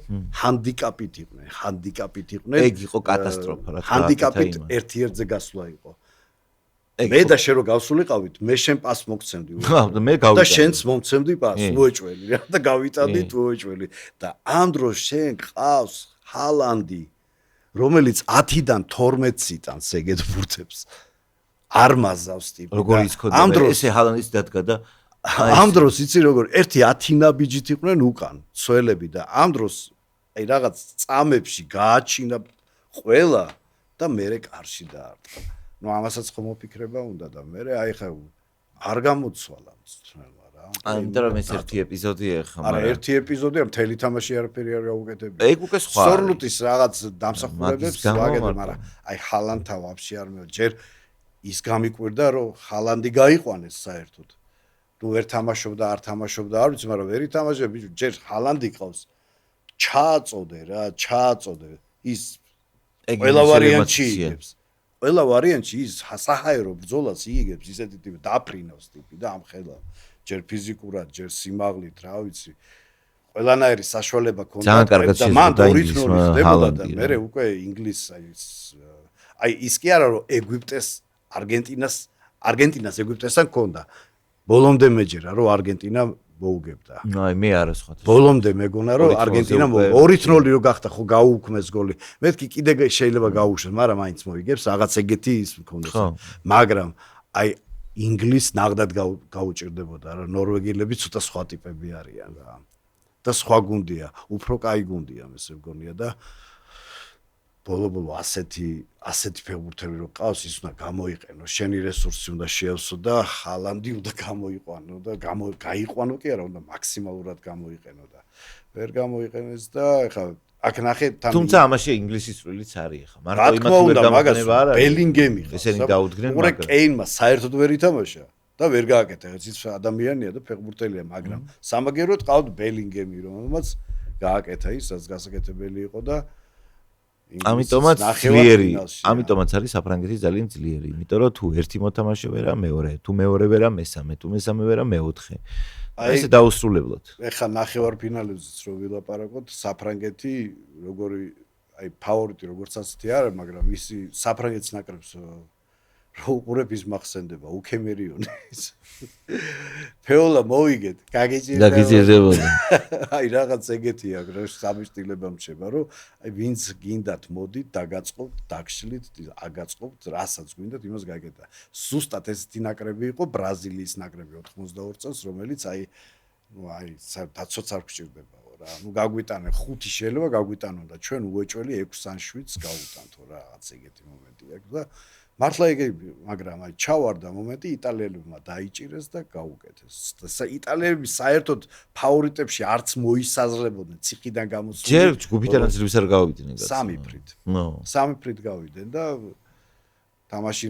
ჰანდიკაპით იყვნენ ეგ იყო კატასტროფა რა ჰანდიკაპით ერთ-ერთზე გასვლა იყო მე და შენ რო გავსულიყავით მე შენ პას მოგცემდი მე გავიტანე და შენც მომცემდი პას მოეჭველი რა და გავიტანდი თუ მოეჭველი და ამ დროს შენ ყავს ჰალანდი რომელიც 10-დან 12-ს იტანს ეგეთ ბურთებს არ მაზავს ტიპი როგორ იცოდა ესე ჰალანდის დადგა და ამ დროს იცი როგორ ერთი 10 ნაბიჯით იყვნენ უკან ცველები და ამ დროს აი რაღაც წამებში გააჩინა ყველა და მერე კარში დაარტყა ნუ ამასაც ხომ მოფიქრება უნდა და მერე აი ხა არ გამოცვალა მწვრთნელმა რა ამიტომ რომ ეს ერთი ეპიზოდია ხა არა ერთი ეპიზოდია მთელი თამაში არაფერი არ გაუკეთებია ეგ უკვე სხვა სორლუტის რაღაც დამსახურებებს ვაგებდი მაგრამ აი ჰალანდთა ვაფშე არ მე ჯერ ის გამიკვირდა რომ ჰალანდი გაიყვანეს საერთოდ ნუ ვერ თამაშობდა არ თამაშობდა არ ვიცი მაგრამ ვერ ითამაშე ბიჭო ჯერ ჰალანდი ყავს ჩააწოდე რა ჩააწოდე ის ყველა ვარიანტში იგებს ყველა ვარიანტში ის საჰაერო ბრძოლას იგებს ისეთი ტიპი დაფრინავს ტიპი და ამ ხელა ჯერ ფიზიკურად ჯერ სიმაღლით რა ვიცი ყველანაირი საშუალება ქონდა და მან 2-0 ხდებოდა და მე უკვე ინგლისს აი ის კი არა რომ ეგვიპტეს არგენტინას ეგვიპტესთან ქონდა ბოლომდე მეჯერა რომ არგენტინა მოუგებდა აი მე არა სხვა ბოლომდე მეგონა რომ არგენტინა 2-0 რო გახდა ხო გაუუქმეს გოლი მეთქი კიდე შეიძლება გაუშვეს მაგრამ მაინც მოიგებს რაღაც ეგეთი ის მქონდეს მაგრამ აი ინგლისს ნაღდად გაუჭირდებოდა რა ნორვეგიელები ცოტა სხვა ტიპები არიან რა და სხვა გუნდია უფრო კაი გუნდია ესე მგონია და ბოლო ასეთი ფეხბურთელი რო ყავს ის უნდა გამოიყენო შენი რესურსი უნდა შეავსო და ჰალანდი უნდა გამოიყვანო და გაიყვანო კი არა უნდა მაქსიმალურად გამოიყენო და ვერ გამოიყენეს და ეხლა აქ ნახე თუმცა ამაში ინგლისის სრულიც არის ხა მაგრამ იმათ ვერ გამოგნება არა ბელინგემი ხა ესენი დაუდგნენ მაგრამ კეინმა საერთოდ ვერ ითამაშა და ვერ გააკეთა ეს ადამიანია და ფეხბურთელია მაგრამ სამაგეროდ ყავთ ბელინგემი რომელმაც გააკეთა ის რაც გასაკეთებელი იყო და ამიტომაც ძლიერი ამიტომაც არის საფრანგეთი ძალიან ძლიერი იმიტომ რომ თუ ერთი მოთამაშე ვერა მეორე თუ მეორე ვერა მესამე თუ მესამე ვერა მეოთხე ესე დაუსრულებლად ეხა ნახევარფინალებზეც რო ვილაპარაკოთ საფრანგეთი როგორი აი ფავორიტი როგორც ასეთი არა მაგრამ ისი საფრანგეთის ნაკრებს რო უყურებ ის მახსენდება უქემერიონის ფეოლა მოიგეთ გაგიჭირდებოდა აი რაღაც ეგეთი აქვს რა სამისტილება მრჩება რომ აი ვინც გინდათ მოდით დაგაწყობთ დაგშლით აგაწყობთ რასაც გვინდათ იმას გაგეტა ზუსტად ესეთი ნაკრები იყო ბრაზილიის ნაკრები 82 წელს რომელიც აი დაცოც არ გჭირდებაო რა ნუ გაგვიტანენ 5 შეიძლება გაგვიტანონ და ჩვენ უეჭველი 6 ან 7-ს გავუტანთო რა რაღაც ეგეთი მომენტი აქვს და მართლა ეგები მაგრამ აი ჩავარდა მომენტი იტალიელებმა დაიჭირეს და გაუკეთეს იტალიელები საერთოდ ფავორიტებში არც მოისაზრებოდნენ ციხიდან გამოსული ჯერ ჯგუფიდან ძლივს არ გავიდნენ სამი ფრით გავიდნენ და თამაში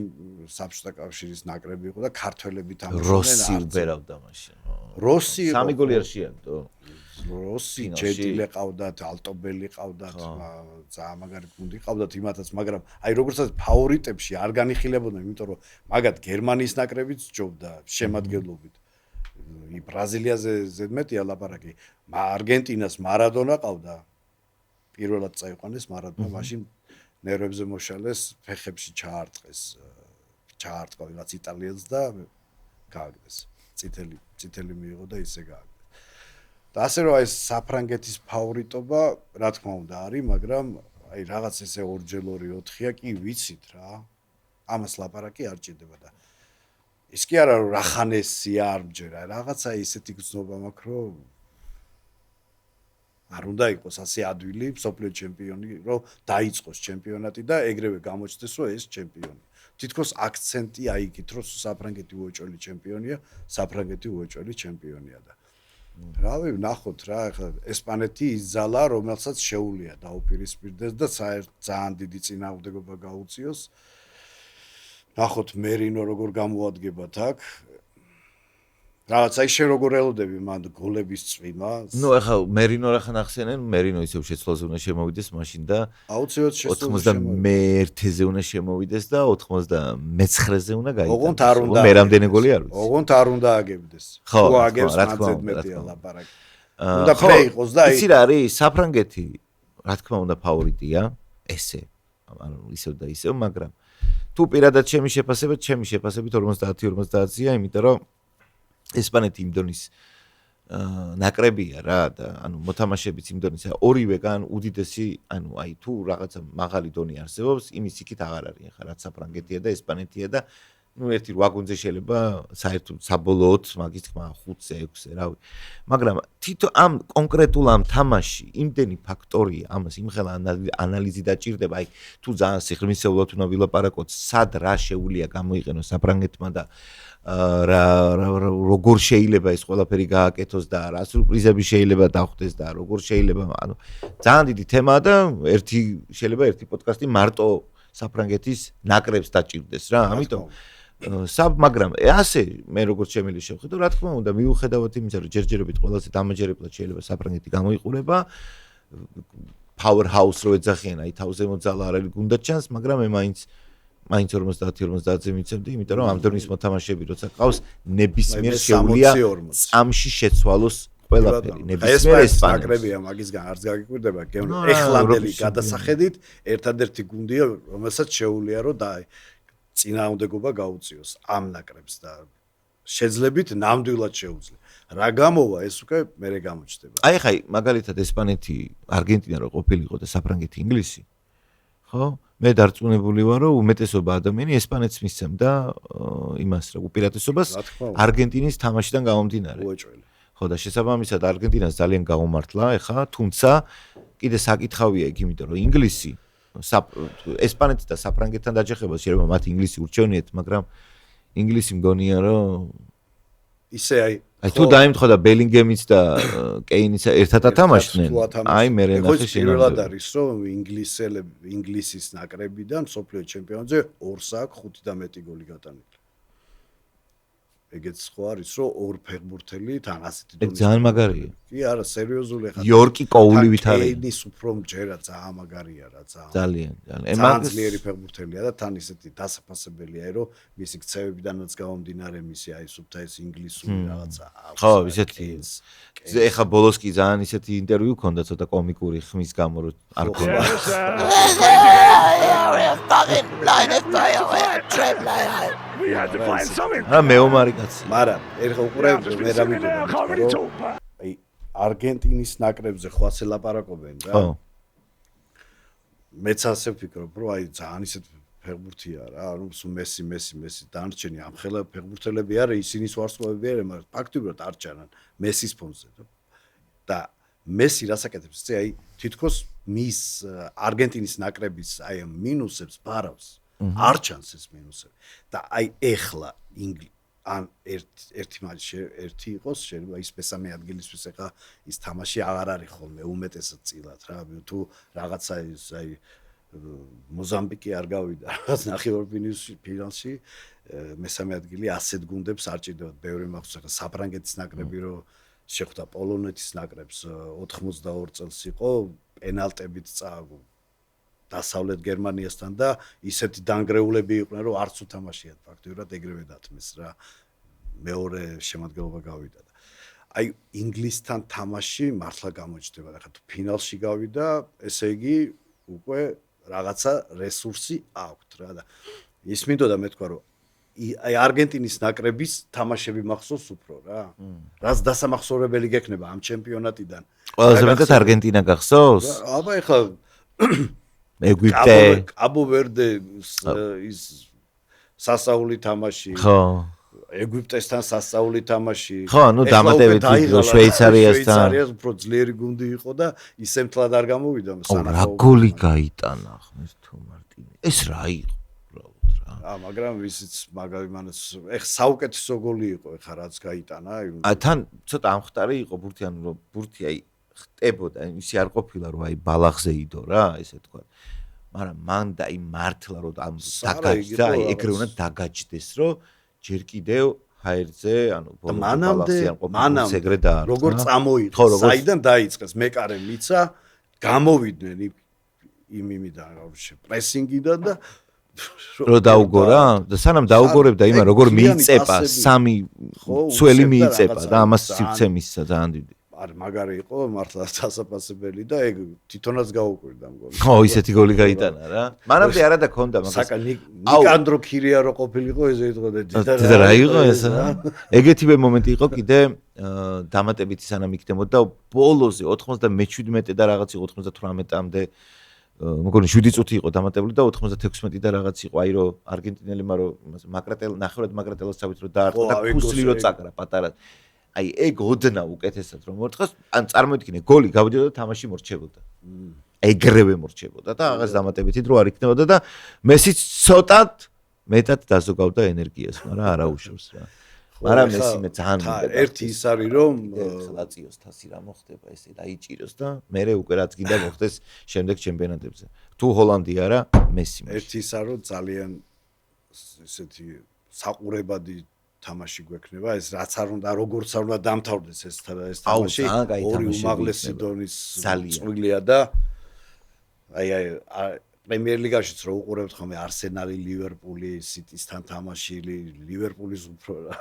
საბჭოთა კავშირის ნაკრები იყო და ქართველები თამაშობდნენ როსი უბერავდა მაშინ როსი სამი გოლი არ შეაგდო როსი ჯეტილე ყავდათ ალტობელი ყავდათ ძალიან მაგარი გუნდი ყავდათ იმათაც მაგრამ აი როგორცაც ფავორიტებში არ განიხილებოდნენ იმიტომ რომ მაგათ გერმანიის ნაკრებიც ჯობდა შემადგენლობით ბრაზილიაზე ზედმეტია ლაპარაკი არგენტინას მარადონა ყავდა პირველად წაიყვანეს მარადონა მაშინ ნერვებზე მოშალეს ფეხებში ჩაარტყა ვიღაც იტალიელს და გააგდეს წითელი მიიღო და ისე გააგდეს და ასე რომ აი საფრანგეთის ფავორიტობა რა თქმა უნდა არის მაგრამ აი რაღაც ესე 2-2-4-ია კი ვიცით რა ამას ლაპარაკი არ ჭირდება და ის კი არა რომ რახანესია არ მჯერა რაღაცა ისეთი გზნობა მაქვს რომ არ უნდა იყოს ასე ადვილი მსოფლიო ჩემპიონი რომ დაიწყოს ჩემპიონატი და ეგრევე გამოჩნდეს რომ ეს ჩემპიონი თითქოს აქცენტი აიგით რომ საფრანგეთი უეჭველი ჩემპიონია საფრანგეთი უეჭველი ჩემპიონია და რავი ნახოთ რა ახლა ესპანეთი იზალა რომელსაც შეუულია დაუპირისპირდეს და ძალიან დიდი წინააღმდეგობა გაუწიოს ნახოთ მერინო როგორ გამოადგებათ აქ რაღაც აი შენ როგორ ელოდები მან გოლების წვიმა ნუ ახლა მერინო რა ხან ახსენენ მერინო ისევ შეცვლაზე უნდა შემოვიდეს მაშინ და აუცილებლად 91-ზე უნდა შემოვიდეს და 99-ზე უნდა გაიტანოს ოღონდ არ უნდა მე რამდენი გოლი არ ვიცი ოღონდ არ უნდა აგებდეს ხო აგებს რა თქმა მანძედმეტია ლაპარაკი უნდა ფრეი იყოს და იცი რა არის საფრანგეთი რა თქმა უნდა ფავორიტია ესე ანუ ისევ და ისევ მაგრამ თუ პირადად ჩემი შეფასებით 50-50-ია იმიტომ რომ ესპანეთი იმ დონის ნაკრებია რა და ანუ მოთამაშეებიც იმ დონისა ორივეგან უდიდესი ანუ აი თუ რაღაცა მაღალი დონე არსებობს იმის იქით აღარ არის ხა რაც საფრანგეთია და ესპანეთია და ნუ ერთი 8 გუნდზე შეიძლება საერთოდ საბოლოოდ მაგის თქმა 5-ზე 6-ზე რავი მაგრამ თითო ამ კონკრეტულ ამ თამაში იმდენი ფაქტორია ამას იმხელა ანალიზი დაჭირდება აი თუ ძალიან სიღრმისეულად უნდა ვილაპარაკოთ სად რა შეუულია გამოიყენოს საფრანგეთმა და როგორ შეიძლება ეს ყველაფერი გააკეთოს და რა სურპრიზები შეიძლება დახვდეს და როგორ შეიძლება ანუ ძალიან დიდი თემაა და შეიძლება ერთი პოდკასტი მარტო საფრანგეთის ნაკრებს დაჭირდეს რა ამიტომ მაგრამ ასე მე როგორც შემილი შევხედო რა თქმა უნდა მიუხედავად იმისა რომ ჯერჯერობით ყველაზე დამაჯერებლად შეიძლება საფრანგეთი გამოიყურება powerhouse რო ეძახიან აი თავზე მოძალა არ არის გუნდად ჩანს მაგრამ მე მაინც 50-50-ზე მიცემდი იმიტომ რომ ამ დონის მოთამაშეები როცა ყავს ნებისმიერ შეუულია წამში შეცვალოს ყველაფერი ნებისმიერ ესპანელს ნაკრებია მაგისგან არც გაგიკვირდება ეხლანდელი გადასახედით ერთადერთი გუნდია რომელსაც შეუულია რომ და წინააღმდეგობა გაუწიოს ამ ნაკრებს და შეძლებით ნამდვილად შეუძლია რა გამოვა ეს უკვე მერე გამოჩნდება აი ხაი მაგალითად ესპანეთი არგენტინა რო ყოფილიყო და საფრანგეთი ინგლისი ხო მე დარწმუნებული ვარ რომ უმეტესობა ადამიანი ესპანეთს მისცემდა იმას რა უპირატესობას არგენტინის თამაშიდან გამომდინარე უეჭველი ხო და შესაბამისად არგენტინას ძალიან გაუმართლა ეხა თუმცა კიდე საკითხავია იქ იმიტომ რომ ინგლისი ესპანეთი და საფრანგეთთან დაჯახება შეიძლება მათ ინგლისი ურჩევნიათ მაგრამ ინგლისი მგონია რომ ისე აი თუ დაიმთხო და ბელინგემიც და კეინიც ერთად ათამაშდნენ აი მე ნახე პირველად არის რომ ინგლისის ნაკრებიდან მსოფლიო ჩემპიონატზე 2-ს აქვს 5 და მეტი გოლი გატანილი ეგეც ხო არის რომ ორ ფეხბურთელი თან ასეთი დონის ძალიან მაგარია კი არა სერიოზული ხარ იორკი კოულივით არის კეინის უფრო მჯერა ძალიან მაგარია რა ძალიან ძალიან ძლიერი ფეხბურთელია და თან ისეთი დასაფასებელია რომ მისი ქცევებიდანაც გამომდინარე მისი აი სუფთა ეს ინგლისური რაღაცა ხო ისეთი ეხა ბოლოს კი ძალიან ისეთი ინტერვიუ ქონდა ცოტა კომიკური ხმის გამო რომ არ ქონდა We had to find something. რა მეომარი კაცი. მაგრამ ერთხელ უყურებ მე რა მიდოდა. აი არგენტინის ნაკრებზე ხვაც ელაპარაკობენ რა. ხო. მეც ასე ვფიქრობ, რომ აი ძალიან ისეთ ფეხბურთია რა, ანუ მესი დანარჩენი ამ ხელა ფეხბურთელები არა, ისინი ვარსკვლავები არა, მაგრამ ფაქტობრივად არ ჭარან მესის ფონზე და მესი რასაკეთებს, აი თითქოს მის არგენტინის ნაკრების აი ამ მინუსებს ბარავს. არ ჩანს ეს მინუსები და აი ეხლა ან ერთი მატჩი ერთი იყოს შეიძლება ის მესამე ადგილისთვის ეხლა ის თამაში აღარ არის ხოლმე უმეტესად წილად რა თუ რაღაცა ის აი მოზამბიკი არ გავიდა რაღაც ნახევარფინალში მესამე ადგილი 100 გუნდებს არ ჭირდებათ ბევრი მახსოვს ეხლა საფრანგეთის ნაკრები რომ შეხვდა პოლონეთის ნაკრებს 82 წელს იყო პენალტებით წააგო დასავლეთ გერმანიასთან და ისეთი დანგრეულები იყვნენ რომ არც უთამაშიათ ფაქტობრივად ეგრევე დათმეს რა მეორე შემადგენლობა გავიდა და აი ინგლისთან თამაში მართლა გამოჩნდება და ხა თუ ფინალში გავიდა ესე იგი უკვე რაღაცა რესურსი აქვთ რა და ის მინდოდა მე თქვა რომ აი არგენტინის ნაკრების თამაშები მახსოვს უფრო რა რაც დასამახსოვრებელი გექნება ამ ჩემპიონატიდან ყველაზე მეტად არგენტინა გახსოვს აბა ეხლა ეგვიპტე კაბო ვერდე ის სასაული თამაში ხო ეგვიპტესთან სასაული თამაში ხო ნუ დამატებით შვეიცარიასთან უფრო ძლიერი გუნდი იყო და ისე მთლად არ გამოვიდა რა გოლი გაიტანა ხმის თუ მარტინე ეს რა იყო რა მაგრამ ისიც მაგალითად ეხ საუკეთესო გოლი იყო ეხა რაც გაიტანა აი თან ცოტა ამხტარი იყო ბურთი ანუ რომ ბურთი აი ხტებოდა ისი არ ყოფილა რომ აი ბალახზე იდო რა ესე თქვა მაგრამ მან და აი მართლა რომ ამ დაგაჯდა აი ეგრე უნდა დაგაჯდეს რომ ჯერ კიდევ ჰაერზე ანუ ბოლოს მანამდე ეგრე და როგორ წამოიღო საიდან დაიწყეს მეკარე მიცა გამოვიდნენ იმიდან პრესინგიდან და რო დაუგო რა და სანამ დაუგორებდა იმან როგორ მიიწება სამი ცველი მიიწება და ამას სივრცე მისცა ძალიან დიდი არ მაგარი იყო მართლა დასაფასებელი და ეგ თვითონაც გაუკვირდა ამ გოლს. ხო, ისეთი გოლი გაიტანა რა. მანამდე არა და ქონდა მაგას. საკა ნიკანდრო ქირია რო ყოფილიყო ესე იყო და რა იყო ეს რა. ეგეთივე მომენტი იყო კიდე დამატებითი სანამ იქნებოდა და ბოლოზე 97 და რაღაც იყო 98-მდე მოგონი 7 წუთი იყო დამატებული და 96 და რაღაც იყო აი რო არგენტინელებმა რო მაკრატელ ნახევრად მაკრატელოს წავით რო დაარტყა და ქუსლი რო წაკრა პატარა აი ეგ ოდნა უკეთესად რომ მოწყოს ან წარმოიდგინე გოლი გავიდოდა და თამაში მორჩებოდა ეგრევე მორჩებოდა და რაღაც დამატებითი დრო არ იქნებოდა და მესიც ცოტად მეტად დაზოგავდა ენერგიას მაგრამ არა უშავს რა მაგრამ მესი მე ძალიან ერთი ის არის რომ ხლაციოს თასი რა მოხდება ესე დაიჭიროს და მე უკვე რაც გინდა მოხდეს შემდეგ ჩემპიონატებზე თუ ჰოლანდია რა მესი ერთი ის არის რომ ძალიან ესეთი საყურებადი თამაში გვექნება ეს რაც არ უნდა როგორც არ უნდა დამთავრდეს ეს თამაში ორი უმაღლესი დონის წვლილია და აი პრემიერ ლიგაშიც რო უყურებთ ხოლმე არსენალი ლივერპული სიტისთან თამაშილი ლივერპულის უფრო რა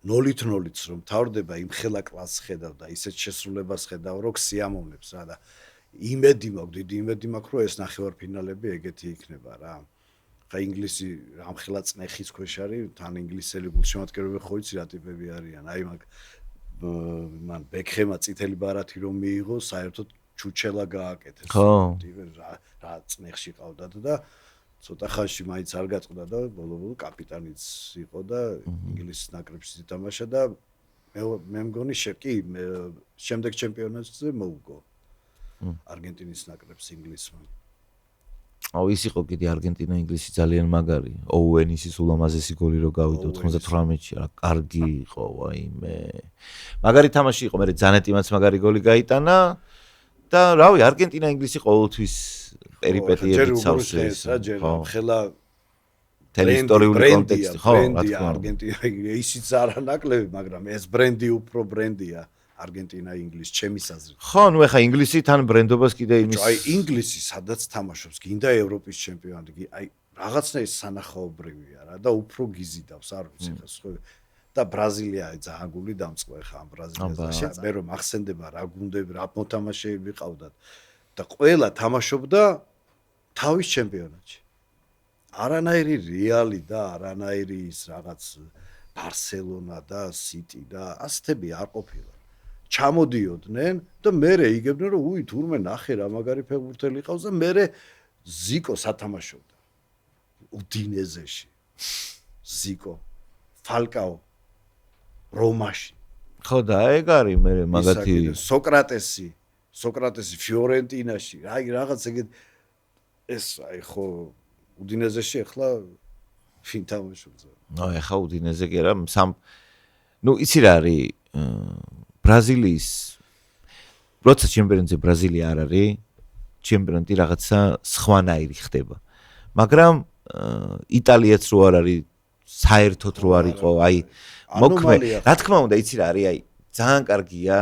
0-0-იც რომ თავდება იმ ხელა კლასს ხედავ და ისეთ შესრულებას ხედავ რომ სიამოვნებს რა და იმედი მაქვს დიდი იმედი მაქვს რომ ეს ნახევარფინალები ეგეთი იქნება რა ხა ინგლისი ამხელა წნეხის ქვეშ არის თან ინგლისელი გულშემატკივრები ხო იცი რა ტიპები არიან აი მან ბეკჰემა წითელი ბარათი რომ მიიღო საერთოდ ჩუჩელა გააკეთეს რა წნეხში ყავდათ და ცოტა ხანში მაინც არ გაწყდა და ბოლო კაპიტანიც იყო და ინგლისის ნაკრებში ითამაშა და მე მგონი კი შემდეგ ჩემპიონატზე მოუგო არგენტინის ნაკრებს ინგლისმა აუ ის იყო კიდე არგენტინა ინგლისი ძალიან მაგარი ოუენის ის ულამაზესი გოლი რო გავიდა 98-ში რა კარგი იყო ვაიმე მაგარი თამაში იყო მე ზანეტიმაც მაგარი გოლი გაიტანა და რავი არგენტინა ინგლისი ყოველთვის პერიპეტიებით სავსეს ხო ხელა ტელესტორიული კონტექსტი ხო რა თქმა უნდა არგენტინა ისიც არა ნაკლები მაგრამ ეს ბრენდი უფრო ბრენდია არგენტინა ინგლისი ჩემის აზრით. ხო, ნუ ეხა ინგლისი თან ბრენდობას კიდე იმის აი ინგლისი სადაც თამაშობს, გინდა ევროპის ჩემპიონატი, აი რაღაცნაირ სანახაობრივია რა და უფრო გიზიდავს, არ ვიცი ხო. და ბრაზილია ძალიან გული დამწყვა ეხა ამ ბრაზილიას. მე რომ ახსენდება რა გუნდები, რა მოთამაშეები ყავდათ და ყველა თამაშობდა თავის ჩემპიონატში. არანაირი რეალი და არანაირი ის რაღაც ბარსელონა და სიტი და ასეთები არ ყოფილა. ჩამოდიოდნენ და მერე იგებდნენ რომ უი თურმე ნახე რა მაგარი ფეხბურთელი ყავს და მერე ზიკო სათამაშობდა. უდინეზეში. ზიკო, ფალკაო, რომაში. ხო და ეგ არის მე მაგათი სოკრატესი ფიორენტინაში. აი რაღაც ეგ ეს აი ხო უდინეზეში ახლა ვინ თამაშობს? ახლა უდინეზე კი არა ნუ იცი რა არის ბრაზილიის როცა ჩემპიონატზე ბრაზილია არ არის ჩემპიონატი რაღაცა სხვანაირი ხდება მაგრამ იტალიაც რო არ არის საერთოდ რო არ იყო აი მოქმე რა თქმა უნდა იცი რა არის აი ძალიან კარგია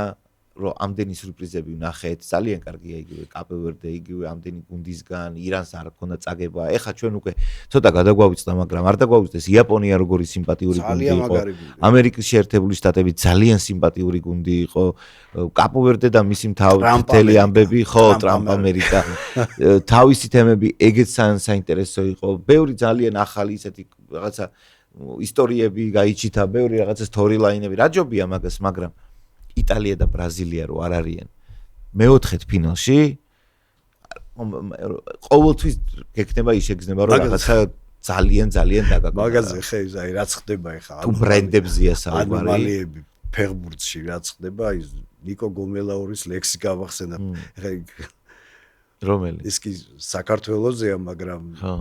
რომ ამდენი სურპრიზები ვნახეთ ძალიან კარგია იგივე კაპე-ვერდე იგივე ამდენი გუნდისგან ირანს არ ქონდა წაგება ეხლა ჩვენ უკვე ცოტა გადაგვავიწყდა მაგრამ არ დაგვავიწყდეს იაპონია როგორი სიმპათიური გუნდი იყო ამერიკის შეერთებული შტატები ძალიან სიმპათიური გუნდი იყო კაპე-ვერდე და მისი მთავრთელი ამბები ხო ტრამპ ამერიკა თავისი თემები ეგეც საინტერესო იყო ბევრი ძალიან ახალი ისეთი რაღაცა ისტორიები გაიჩითა ბევრი რაღაცა სტორილაინები რა ჯობია მაგას მაგრამ იტალია და ბრაზილია რო არ არიან მეოთხედ ფინალში ყოველთვის გექნება ის შეგრძნება რომ რაღაცა ძალიან დაგაგონა მაგაზე ხე აი რაც ხდება ეხა თუ ბრენდებზია საუბარი ანომალიები ფეხბურთში რაც ხდება ის ნიკო გომელაურის ლექსი გავახსენა ეხა რომელი ის კი საქართველოსია მაგრამ ხო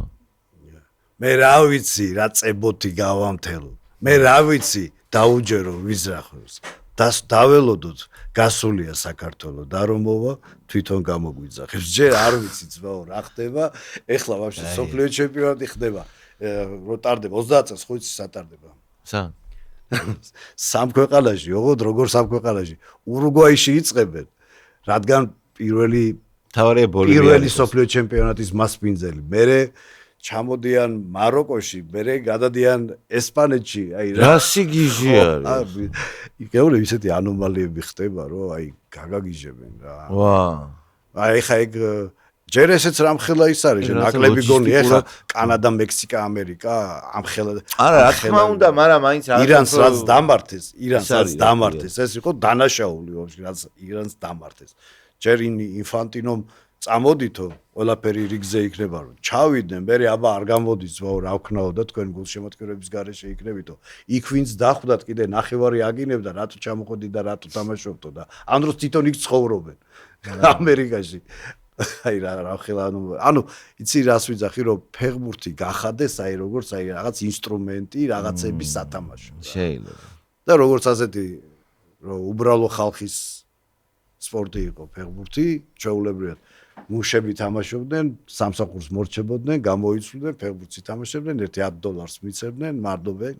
მე რა ვიცი რა წებოთი გავამთელო მე რა ვიცი დაუჯერო ვიზრახოს დაველოდოთ გასულია საქართველოს და რომ მოვა თვითონ გამოგვიძახებს ჯერ არ ვიცი ძმაო რა ხდება ეხლა ვაფშე სოფლიო ჩემპიონატი ხდება რო ტარდება 30 წელს ხო იცი სატარდება სამ ქვეყანაში ოღონდ როგორ სამ ქვეყანაში ურუგვაიში იწყებენ რადგან პირველი სოფლიო ჩემპიონატის მასპინძელი მერე ჩამოდიან მაროკოში, მერე გადადიან ესპანეთში, აი რა სიგიჟე არის. იგეური ისეთი ანომალიები ხდება, რომ აი გაგაგიჟებენ რა. ვა. აი ხა ეგ ჯერ ესეც რამხელა ის არის, ნაკლები გონია ხა კანადა, მექსიკა, ამერიკა, ამხელა. არა, რა თქმა უნდა, მაგრამ მაინც ირანს რაც დამართეს, ეს იყო დანაშაული ვაფშე, რაც ირანს დამართეს. ჯერ ინფანტინომ წამოდითო ყველაფერი რიგზე იქნება რომ ჩავიდნენ მე აბა არ გამოდის ზვაო რა ვქნაო და თქვენ გულშემატკივრების გარეშე იქნებითო იქ ვინც დახვდათ კიდე ნახევარი აგინებდა რატო ჩამოხოდი და რატო თამაშობდო და ამ დროს თვითონ იქ ცხოვრობენ ამერიკაში აი რა ხელა ანუ იცი რას ვიძახი რომ ფეხბურთი გახადეს აი როგორც აი რაღაც ინსტრუმენტი რაღაცების სათამაშო შეიძლება და როგორც ასეთი რომ უბრალო ხალხის სპორტი იყო ფეხბურთი ჩვეულებრივად მუშები თამაშობდნენ, სამსახურს მორჩებოდნენ, გამოიცვლდნენ, ფეხბურთს თამაშობდნენ, ერთი $10 მიცემდნენ, მარდობენ,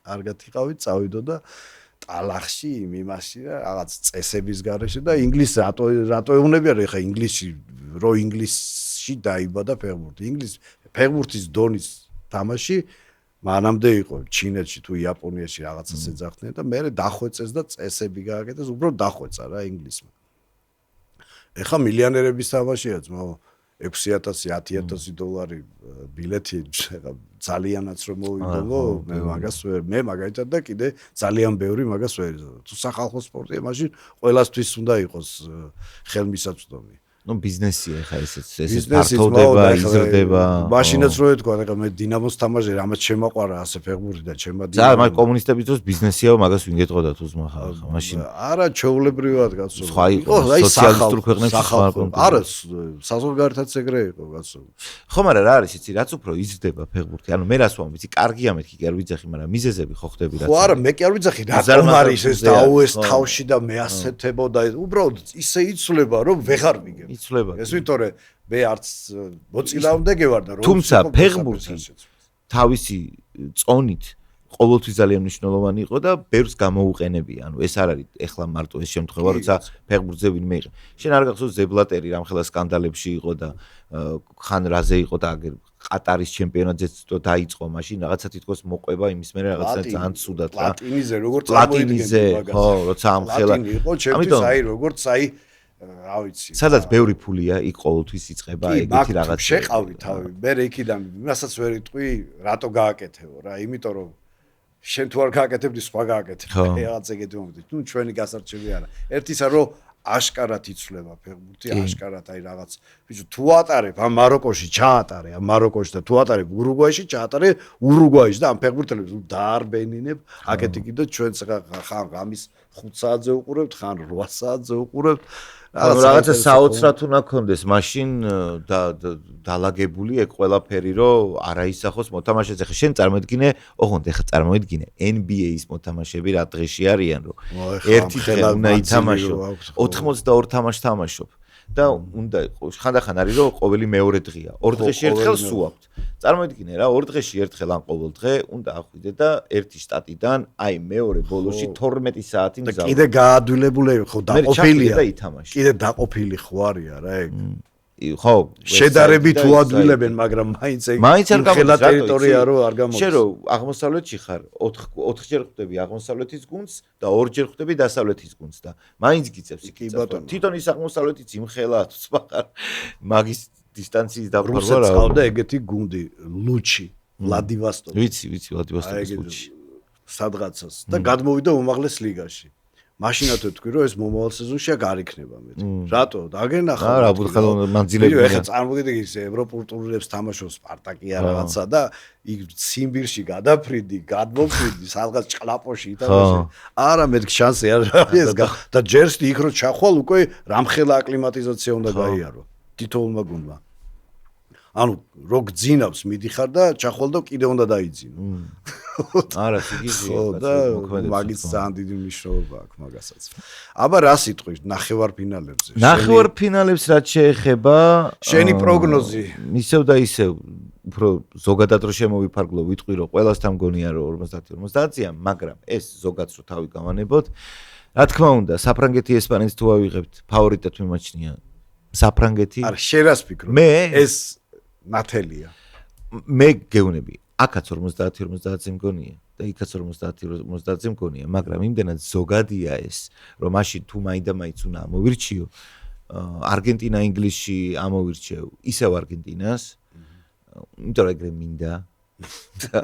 კარგად იყავით, წავიდო და ტალახში, იმაში და რაღაც წესების გარეშე და ინგლისი რატო ეუნებიან ხა ინგლისში, რო ინგლისში დაიბადა ფეხბურთი. ინგლისი ფეხბურთის დონის თამაში მანამდე იყო ჩინეთში თუ იაპონიაში რაღაცას ეძახდნენ და მე დახვეწეს და წესები გააკეთეს, უბრალოდ დახვეწა რა ინგლისმა. ეხა მილიონერების თამაშია ძმაო 6,000 $10,000 ბილეთი ძალიანაც რომ მოვიდო მე მაგას მე მაგალითად და კიდე ძალიან ბევრი მაგას ვერ თუ სახალხო სპორტია მაშინ ყველასთვის უნდა იყოს ხელმისაწვდომი ნუ ბიზნესია ხა ესეც ფართოვდება იზრდება მაშინაც რო ეთქვა ეხა მე დინამოს თამაში რამაც შემაყვარა ასე ფეხბურთი და ჩემადი ზა მაგ კომუნისტების დროს ბიზნესიაო მაგას ვინ გეტყოდა თუ ზმა ხა მაშინ არა ჩეულებრივად კაცო სხვა იყო სოციალისტურ ქვეყნებში არა საზღვარგარეთაც ეგრე იყო კაცო ხო მაგრამ რა არის იცი რაც უფრო იზრდება ფეხბურთი ანუ მე რას ვამბობ იცი კარგია მეთქი კი არ ვიძახი მაგრამ მიზეზები ხო ხდები რაც ხო არა მე კი არ ვიძახი რატომ არის ეს დაუეს თავში და მე ასეთებოდა უბრალოდ ისე იცვლება რომ ვეღარ მიგებ იცვლება ეს ვინტორე მე არც მოწილავდე ვარ და რომ თუმცა ფეხბურთი თავისი წონით ყოველთვის ძალიან მნიშვნელოვანი იყო და ბევრს გამოუყენებია ანუ ეს არ არის ეხლა მარტო ეს შემთხვევა როცა ფეხბურთზე ვინმე იყო შენ არ გახსოვს ზებლატერი რამხელა სკანდალებში იყო და ხან რაზე იყო და აგერ ყატარის ჩემპიონატზეც თუ დაიწყო მაშინ რაღაცა თითქოს მოყვება იმის მერე რაღაცა ძალიან ცუდად რა პლატინიზე როგორც პლატინიზე ხო როცა ამხელა ამიტომ აი როგორც აი რა ვიცი. სადაც ბევრი ფულია, იქ ყოველთვის იწყება ეგეთი რაღაც. შეყავი თავი, მე იქიდან იმასაც ვერ იტყვი, რატო გააკეთეო რა, იმიტომ რომ შენ თუ არ გააკეთებდი, სხვა გააკეთებ. რაღაც ეგეთი მომენტი. ნუ ჩვენი გასარჩევი არა. ერთისა რომ აშკარად იცვლება ფეხბურთი, აშკარად აი რაღაც. ბიჭო, თუ ატარებ ამ მაროკოში ჩაატარე, ამ მაროკოში და თუ ატარებ ურუგვაიში ჩაატარე, ურუგვაიში და ამ ფეხბურთელებს დაარბენინებ, აქეთი კიდე ჩვენც ხან ღამის 5 საათზე უყურებთ, ხან 8 საათზე უყურებთ. რაღაცა საოცრად უნდა კონდეს, მაშინ დალაგებული ეგ ყველაფერი, რომ არა ისახოს მოთამაშეებს. ახლა შენ წარმოიდგინე, ოღონდ ახლა წარმოიდგინე NBA-ის მოთამაშეები რა დღეში არიან, რომ ერთი დღე უნდა ითამაშო, 82 თამაშს თამაშობ. და უნდა ხანდახან არის რომ ყოველი მეორე დღეა. 2 დღეში ერთხელ სუავთ. წარმოიდგინე რა, 2 დღეში ერთხელ ან ყოველ დღე უნდა ახვიდე და ერთი შტატიდან აი მეორე ბოლოში 12 საათი მზავა. და კიდე გაადვილებული ხო დაყოფილია. კიდე დაყოფილი ხო არია რა ეგ. ხო, შედარებით თუ ადვილებენ, მაგრამ მაინც არ გამოდის ტერიტორია რო არ გამოდის. შენ რო აღმოსავლეთში ხარ, 4 ჯერ ხვდები აღმოსავლეთის გუნდს და 2 ჯერ ხვდები დასავლეთის გუნდს და მაინც გიწევს იქ. თვითონ ის აღმოსავლეთიც იმხელა თუ სხვა ხარ. მაგის დისტანციის დაფარვა რა. რუსეთს ეგეთი გუნდი, ლუჩი, ვლადივოსტოკი. ვიცი, ვლადივოსტოკის ლუჩი. სადღაცას და გადმოვიდა უმაღლეს ლიგაში. მაშინაც ვთქვი რომ ეს მომავალ სეზონში არ იქნება მე. რატო? დაგენახა. რა ბურხალო მანძილები. ეხლა წარმოგიდგენთ ის ევროპულ ტურნირებს თამაშობს სპარტაკია რაღაცა და იქ ციმბირში გადაფრიდი, გადმოფრიდი, სადღაც ჭყლაპოში ითამაშე. არა მე შანსი არ არის და ჯერსტი იქ რო ჩახვალ უკვე რამხელა აკლიმატიზაცია უნდა გაიარო. თითოეულმა გუნდმა. ანუ რო გძინავს მიდიხარ და ჩახვალ და კიდე უნდა დაიძინო. არა, სიგიზეა. და მაგის ძალიან დიდი მნიშვნელობა აქვს მაგასაც. აბა რა სიტყვით ნახევარფინალებზე? ნახევარფინალებს რაც შეეხება, შენი პროგნოზი. ისევ და ისევ, უფრო ზოგადად რო შემოვიფარგლო, ვიტყვი რომ ყველასთან მგონია რომ 50-50-ია, მაგრამ ეს ზოგადად რო თავი გავანებოთ, რა თქმა უნდა, საფრანგეთი ესპანეთს თუ ავიღებთ, ფავორიტად მიმაჩნია საფრანგეთი. არა, შენ რას ფიქრობ? მე ეს ნათელია. მე გეუნები აქაც 50-50-ზე მგონია და იქაც 50-50-ზე მგონია, მაგრამ იმდენად ზოგადია ეს, რომ მაშინ თუ მაინდა-მაინც უნდა ამოვირჩიო, არგენტინა ინგლისში ამოვირჩევ ისევ არგენტინას, იმიტომ რომ ეგრე მინდა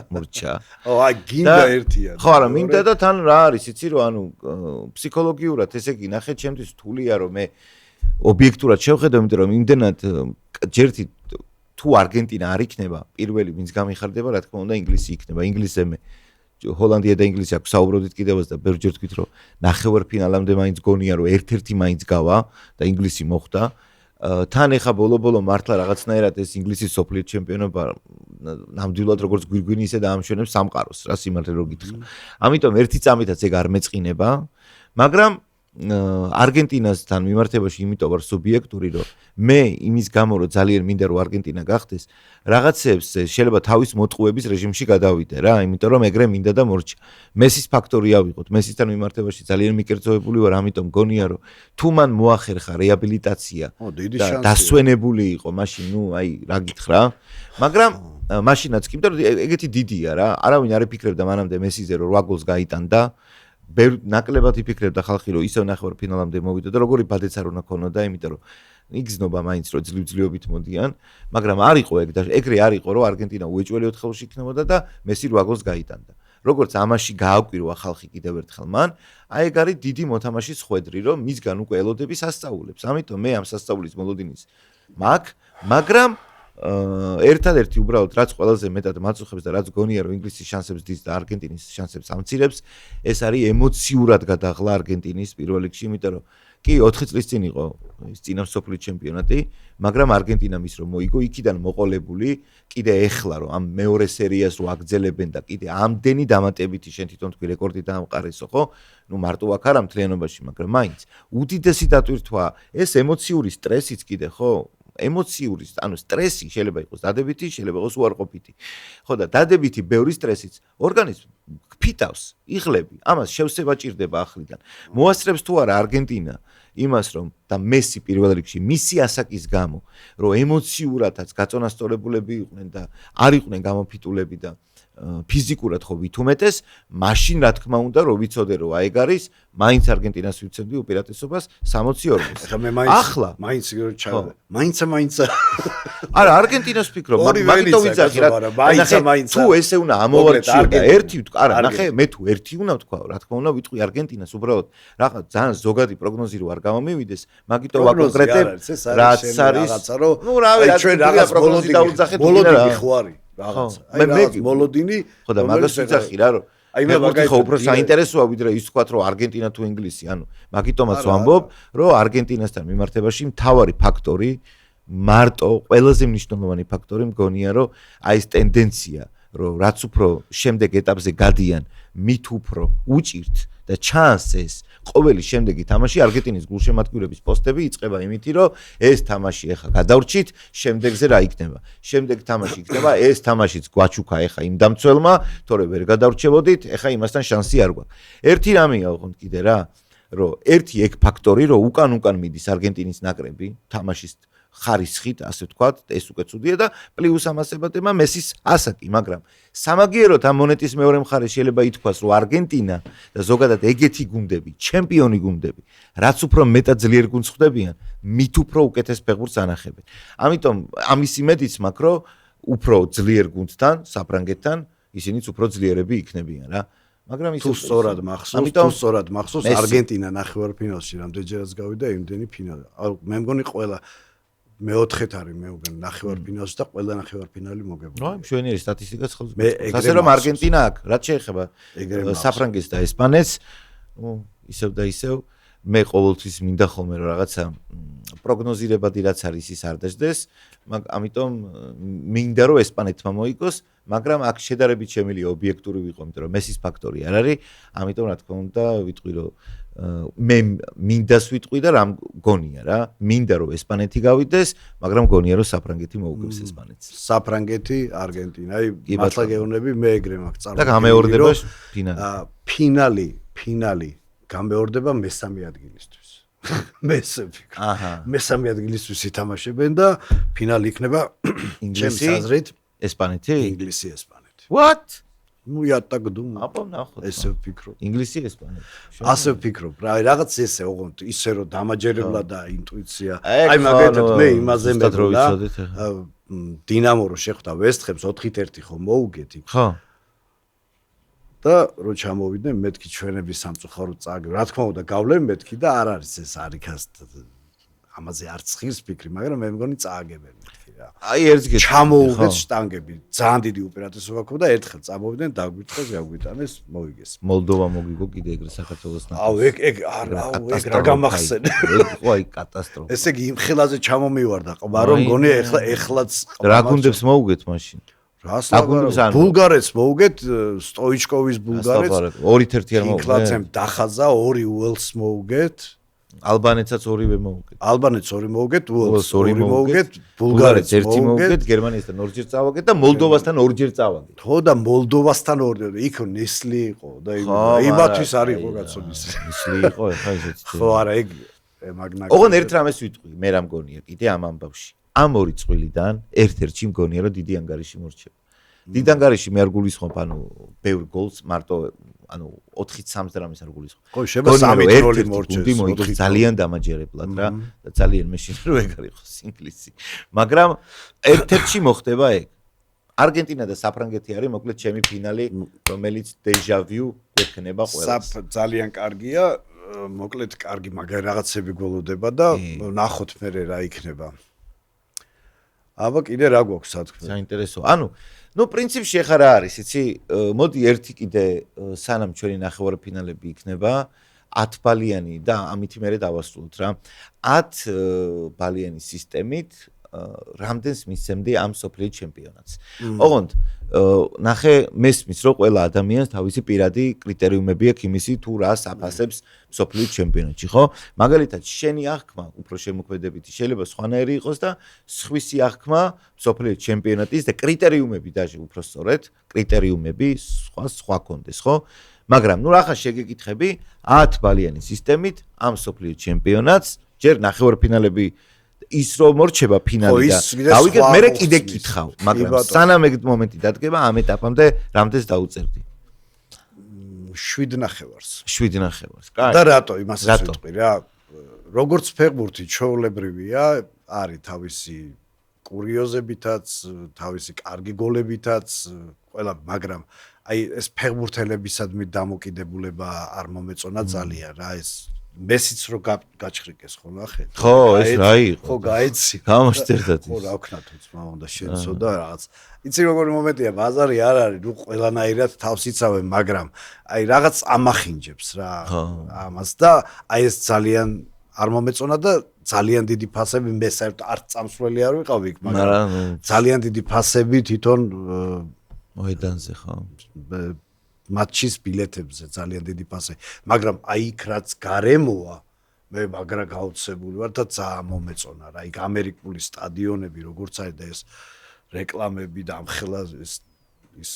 მორჩა. აი გინდა ერთია. ხო, არა, მინდა და თან რა არის, იცი რომ ანუ ფსიქოლოგიურად ესე იგი ნახე ჩემთვის რთულია რომ მე ობიექტურად შევხედო, იმიტომ რომ იმდენად ჯერთი თუ არგენტინა არ იქნება, პირველი ვინც გამიხარდება, რა თქმა უნდა, ინგლისი იქნება. ინგლისზე მე ჰოლანდია და ინგლისი აქვს საუბრობდით კიდევაც და ბევრჯერ თქვით, რომ ნახევარფინალამდე მაინც გონია, რომ ერთ-ერთი მაინც გავა და ინგლისი მოხვდა. თან ეხა ბოლო-ბოლო მართლა რაღაცნაირად ეს ინგლისის სოფლიო ჩემპიონობა ნამდვილად როგორც გვირგვინი ისე დაამშვენებს სამყაროს, რა სიმართლე რო გითხრა. ამიტომ ერთი წამითაც ეგ არ მეწყინება, მაგრამ არგენტინასთან მიმართებაში იმიტომ ვარ სუბიექტური, რომ მე იმის გამო რომ ძალიან მინდა რომ არგენტინა გახდეს, რაღაცებს შეიძლება თავის მოტყუების რეჟიმში გადავიდე რა, იმიტომ რომ ეგრე მინდა და მორჩა. მესის ფაქტორი ავიღოთ, მესისთან მიმართებაში ძალიან მიკერძოებული ვარ, ამიტომ გონია რომ თუ მან მოახერხა რეაბილიტაცია და დასვენებული იყო, მაშინ ნუ აი რა გითხრა, მაგრამ მაშინაც კი, იმიტომ რომ ეგეთი დიდია რა, არავინ არ იფიქრებდა მანამდე მესიზე რომ 8 გოლს გაიტანდა. ნაკლებად იფიქრებდა ხალხი რომ ისევ ნახევარფინალამდე მოვიდა და როგორი ბადეც არ უნდა ქონოდა, იმიტომ რომ იგზნობა მაინც რომ ძლივ-ძლივობით მოდიან, მაგრამ არ იყო ეგ და ეგრე არ იყო რომ არგენტინა უეჭველი 4 ხელში იქნებოდა და მესი 8 გოლს გაიტანდა. როგორც ამაში გააკვირვა ხალხი კიდევ ერთხელ მან, აი ეგ არის დიდი მოთამაშის ხვედრი, რომ მისგან უკვე ელოდები სასწაულებს. ამიტომ მე ამ სასწაულის მოლოდინის მაქვს, მაგრამ ერთადერთი უბრალოდ რაც ყველაზე მეტად მაწუხებს და რაც გონია რომ ინგლისის შანსებს დის და არგენტინის შანსებს ამცირებს, ეს არის ემოციურად გადაღლა არგენტინის პირველ რიგში, იმიტომ რომ კი 4 წლის წინ იყო ის წინა მსოფლიო ჩემპიონატი, მაგრამ არგენტინამ ის რომ მოიგო, იქიდან მოყოლებული, კიდე ეხლა რომ ამ მეორე სერიას რო აგძელებენ და კიდე ამდენი დამატებითი შენ თვითონ თქვი რეკორდი დაამყარესო, ხო? ნუ მარტო აქ არა მთლიანობაში, მაგრამ მაინც უდიდესი დატვირთვა, ეს ემოციური სტრესიც კიდე, ხო? ემოციური, ანუ სტრესი შეიძლება იყოს დადებითი, შეიძლება იყოს უარყოფითი. ხო და დადებითი ბევრი სტრესიც ორგანიზმს ფიტავს, იღლები. ამას შევსება ჭირდება ახლიდან. მოასწრებს თუ არა არგენტინა იმას რომ და მესი პირველ რიგში მისი ასაკის გამო, რომ ემოციურადაც გაწონასწორებულები იყვნენ და არ იყვნენ გამოფიტულები და ფიზიკურად ხო ვითუმეტეს, მაშინ რა თქმა უნდა, რო ვიცოდე რომ აი ეგ არის, მაინც არგენტინას ვიცოდი უპირატესობას 60-40-ს. ახლა მე ახლა მაინც ჩავდა. მაინცა. არა, არგენტინას ვფიქრობ, მაგიტომ ვიძახი რა. მაინცა. თუ ესე უნდა ამოვარჩიო და ერთი ვთქვა, არა, ნახე, მე თუ ერთი უნდა ვთქვა, რა თქმა უნდა, ვიტყვი არგენტინას უბრალოდ. რაღაც ძალიან ზოგადი პროგნოზი რო არ გამომივიდეს, მაგიტომ ვაკონკრეტებ, რაც არის. ნუ რავი, ჩვენ რაღაც პროგნოზი დაუძახეთ მოლოდინი ხო არის რაღაც. აი რაღაც მოლოდინი. ხო და მაგას ვიძახი რა, რომ აი მე მაგითო უფრო საინტერესოა ვიდრე ის თქვა რომ არგენტინა თუ ინგლისი, ანუ მაგიტომაც ვამბობ, რომ არგენტინასთან მიმართებაში მთავარი ფაქტორი მარტო ყველაზე მნიშვნელოვანი ფაქტორი მგონია რომ აი ეს ტენდენცია რომ რაც უფრო შემდეგ ეტაპზე გადიან მით უფრო უჭირთ და ჩანს ეს ყოველი შემდეგი თამაში არგენტინის გულშემატკივრების პოსტები იწყება იმითი რომ ეს თამაში ეხა გადავრჩით შემდეგზე რა იქნება შემდეგ თამაში იქნება ეს თამაშიც გვაჩუქა ეხა იმ დამცველმა თორე ვერ გადავრჩებოდით ეხა იმასთან შანსი არ გვაქვს ერთი რამეა ოღონდ კიდე რა რომ ერთი ეგ ფაქტორი რომ უკან მიდის არგენტინის ნაკრები თამაშის ხარისხით, ასე ვთქვათ, ეს უკვე ცუდია და პლუს ამას ებატება მესის ასაკი, მაგრამ სამაგიეროდ ამ მონეტის მეორე მხარეს შეიძლება ითქვას, რომ არგენტინა და ზოგადად ეგეთი გუნდები, ჩემპიონი გუნდები, რაც უფრო მეტად ძლიერ გუნდს ხვდებიან, მით უფრო უკეთეს ფეხბურთს ანახებენ. ამიტომ ამის იმედიც მაქვს, რომ უფრო ძლიერ გუნდთან, საფრანგეთთან, ისინიც უფრო ძლიერები იქნებიან რა. მაგრამ თუ სწორად მახსოვს, არგენტინა ნახევარფინალში რამდენჯერაც გავიდა იმდენი ფინალი. მე მგონი ყველა მეოთხეთ არის მე უგენ ნახევარფინალში და ყველა ნახევარფინალი მოგებული. ნუ მშვენიერი სტატისტიკაც ხო. ასე რომ არგენტინა აქვს, რაც შეეხება საფრანგეთს და ესპანეთს, ნუ ისევ და ისევ მე ყოველთვის მინდა ხოლმე რომ რაღაცა პროგნოზირებადი რაც არის ის არ დაждდეს, ამიტომ მინდა რომ ესპანეთმა მოიგოს, მაგრამ აქ შედარებით შემიძლია ობიექტური ვიყო, იმიტომ რომ მესის ფაქტორი არ არის, ამიტომ რა თქმა უნდა ვიტყვი რომ მე მინდას ვიტყვი და რა მგონია რა, მინდა რომ ესპანეთი გავიდეს, მაგრამ მგონია რომ საფრანგეთი მოუგებს ესპანეთს. საფრანგეთი, არგენტინა, აი მართლა გეუბნები მე ეგრე მაქვს წარმოვიდგინე. და გამეორდება ფინალი. ფინალი გამეორდება მესამე ადგილისთვის. მესამე ადგილისთვის ითამაშებენ და ფინალი იქნება ინგლისი, ესპანეთი, ინგლისი, ესპანეთი. What? Ну я так думаю. აბა ნახოთ. ესე ვფიქრობ. ინგლისი, ესპანეთი. ასე ვფიქრობ. რა რაღაც ესე ოღონდ ისე რომ დამაჯერებლა და ინტუიცია. აი მაგალითად მე იმაზე მეძებნა. დინამო რო შეხვდა ვესტხებს 4-1 ხო მოუგეთ იქ. ხო. და რო ჩამოვიდნენ მეთქი ჩვენების სამწუხაროდ წააგე. რა თქმა უნდა გავლენ მეთქი და არ არის ეს არიქას ამაზე არც ხის ფიქრი, მაგრამ მე მგონი წააგებენ მეთქი რა. აი ერთს გეტყვი. ჩამოუგეთ შტანგები. ძალიან დიდი უპირატესობა ქონდა ერთხელ წამოვიდნენ დაგვიტყეს გაგვიტანეს მოვიგეს. მოლდოვა მოგიგო კიდე ეგრე საქართველოს ნაკრებს. აუ ეგ რა გამახსენე. ხო აი კატასტროფა. ესე იგი იმ ხელაზე ჩამომივარდა ყმა რომ მგონია ეხლაც რა გუნდებს მოუგეთ მაშინ? ბულგარეთს მოუგეთ, სტოიჩკოვის ბულგარეთს. 2-1 არ მოუგეთ. ინკლაცემ დახაზა 2 უელს მოუგეთ. ალბანეთსაც 2-ვე მოუგეთ. ალბანეთს 2 მოუგეთ, უელს 2 მოუგეთ, ბულგარეთს 1 მოუგეთ, გერმანიასთან 2-ჯერ წავაგეთ და მოლდოვასთან 2-ჯერ წავაგეთ. ხო და მოლდოვასთან 2 იქ ნესლი იყო და იმათვის არ იყო კაცონის. ნესლი იყო ხა ისეთი. ხო არა ეგ მაგნა. ოღონ ერთ რამეს ვიტყვი, მე რა მგონია კიდე ამ ამბავში. ამ ორი წვილიდან ერთ-ერთში მგონია რომ დიდი ანგარიში მორჩება. დიდ ანგარიში მე არ გულისხმობ, ანუ ბევრ გოლს მარტო ანუ 4-3 რამეს არ გულისხმობ. ხო, შეიძლება 3-0 მორჩეს. ძალიან დამაჯერებლად რა და ძალიან მეშინ რო ეგ არ იყოს ინგლისი. მაგრამ ერთ-ერთში მოხდება ეგ. არგენტინა და საფრანგეთი არის მოკლედ ჩემი ფინალი, რომელიც დეჟავიუ გვექნება ყველას. ძალიან კარგია, მოკლედ კარგი მაგარი რაღაცები გველოდება და ნახოთ მე რა იქნება. აბა კიდე რა გვაქვს სათქმე? საინტერესო. ანუ ნუ პრინციპში ეხა რა არის, იცი? მოდი ერთი კიდე სანამ ჩვენი ნახევარფინალები იქნება 10 ბალიანი და ამით მე დავასრულოთ რა. 10 ბალიანი სისტემით რამდენს მისცემდი ამ სოფლიო ჩემპიონატს. ოღონდ ნახე მესმის რომ ყველა ადამიანს თავისი პირადი კრიტერიუმები აქვს იმისი თუ რას აფასებს სოფლიო ჩემპიონატში, ხო? მაგალითად, შენი აღქმა უფრო შემოქმედებითი შეიძლება სხვანაირი იყოს და სხვისი აღქმა სოფლიო ჩემპიონატის და კრიტერიუმები დაჟე უფრო სწორედ, კრიტერიუმები სხვა კონდეს, ხო? მაგრამ ნუ ახლა შეგეკითხები 10 ბალიანი სისტემით ამ სოფლიო ჩემპიონატს ჯერ ნახევარფინალები ის რომ მორჩება ფინალი და გავიგეთ მე კიდე გითხავ, მაგრამ სანამ ეგ მომენტი დადგება ამ ეტაპამდე რამდენს დაუწერდი? 7.5-ს. 7.5-ს. კაი. და რატო იმასაც ვიტყვი რა. როგორც ფეხბურთი ჩვეულებრივია, არის თავისი კურიოზებითაც, თავისი კარგი გოლებითაც, ყველა, მაგრამ აი ეს ფეხბურთელებისადმი დამოკიდებულება არ მომეწონა ძალიან რა ეს მესიც რო გაჩხრიკეს ხო ნახეთ ხო ეს რა იყო ხო გაიცი გამოსწერდათ ხო რა ვქნა თუ ძმა უნდა შეცო და რაღაც იცი როგორი მომენტია ბაზარი არ არის ნუ ყველანაირად თავს იცავენ მაგრამ აი რაღაც ამახინჯებს რა ამას და აი ეს ძალიან არ მომეწონა და ძალიან დიდი ფასები მე საერთოდ არ წამსვლელი არ ვიყავი იქ მაგრამ ძალიან დიდი ფასები თვითონ მოედანზე ხო მატჩის ბილეთებზე ძალიან დიდი ფასი მაგრამ აი იქ რაც გარემოა მე მაგრა გაუცებული ვარ და ძალიან მომეწონა რა იქ ამერიკული სტადიონები როგორც არის და ეს რეკლამები და ამხელა ის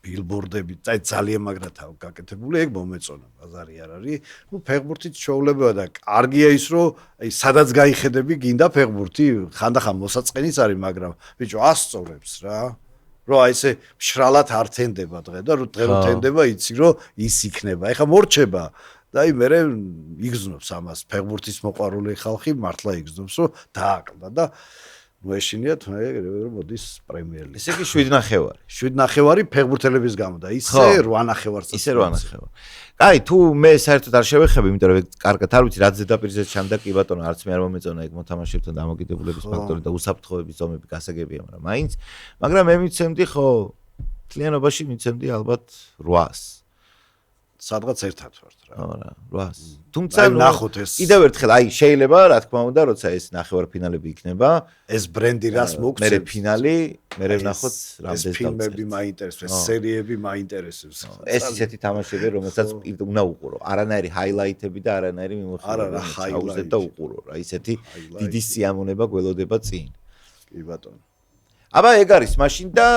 ბილბორდები ძალიან მაგრათა გაკეთებული ეგ მომეწონა ბაზარი არ არის ნუ ფეხბურთით ჩვეულებაა და კარგია ის რომ აი სადაც გაიხედები გინდა ფეხბურთი ხანდახან მოსაწყენიც არის მაგრამ ბიჭო ასწორებს რა რო აი ესე მშრალად არ თენდება დღე და რო დღე რო თენდება იცი რომ ის იქნება ეხა მორჩება და აი მე იგზნობს ამას ფეხბურთის მოყვარული ხალხი მართლა იგზნობს რომ დააკლდა და ნუ ეშინიათ რომ მოდის პრემიერ ლიგა ესე კი 7.5 ფეხბურთელების გამო და ისე 8.5 ისე 8.5 კაი თუ მე საერთოდ არ შევეხები იმიტომ რომ კარგად არ ვიცი რა ზედაპირზე ჩანდა კი ბატონო არც მე არ მომეწონა ეგ მოთამაშეებთან დამოკიდებულების ფაქტორი და უსაფრთხოების ზომები გასაგებია მაგრამ მე მიცემდი ხო თლიანობაში მიცემდი ალბათ 800 სადღაც ერთად ვართ რა. არა, 800. თუმცა ნახოთ ეს. კიდევ ერთხელ, აი შეიძლება, რა თქმა უნდა, როცა ეს ნახევარფინალები იქნება, ეს ბრენდი რას მოგცემს. მე ფინალი, მე ვნახოთ რამდენს დავწერთ. ფილმები მაინტერესებს, სერიები მაინტერესებს. ეს ისეთი თამაშები, რომელსაც უნდა უყურო. არანაირი ჰაილაითები და არანაირი მიმოხილვები. არა, ჰაილაიტი და უყურო რა. ისეთი დიდი სიამონება გველოდება წინ. კი ბატონო. აბა ეგ არის მაშინ და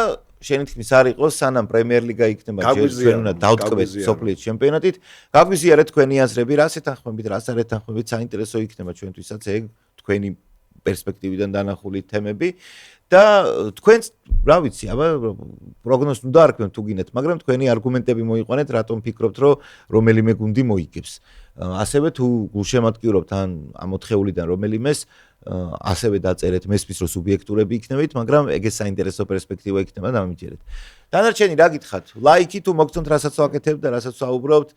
შენი თქმის არ იყოს სანამ პრემიერ ლიგა იქნება ჩვენ უნდა დავტკბეთ სოფლიოს ჩემპიონატით გაგვიზიარეთ თქვენი აზრები რას ეთანხმებით რას არ ეთანხმებით საინტერესო იქნება ჩვენთვისაც ეგ თქვენი პერსპექტივიდან დანახული თემები და თქვენს რა ვიცი აბა პროგნოზს უნდა არქმევთ თუ გინდათ მაგრამ თქვენი არგუმენტები მოიყვანეთ რატომ ფიქრობთ რომ რომელიმე გუნდი მოიგებს ასევე თუ გულშემატკივრობთ ან ამ 4-ულიდან რომელიმეს ასევე დაწერეთ მესმის რომ სუბიექტურები იქნებით, მაგრამ ეგეც საინტერესო პერსპექტივა იქნება და ამიჯერეთ. დანარჩენი რა გითხათ? ლაიქი თუ მოგწონთ რასაც ვაკეთებ და რასაც ვაუბრობთ,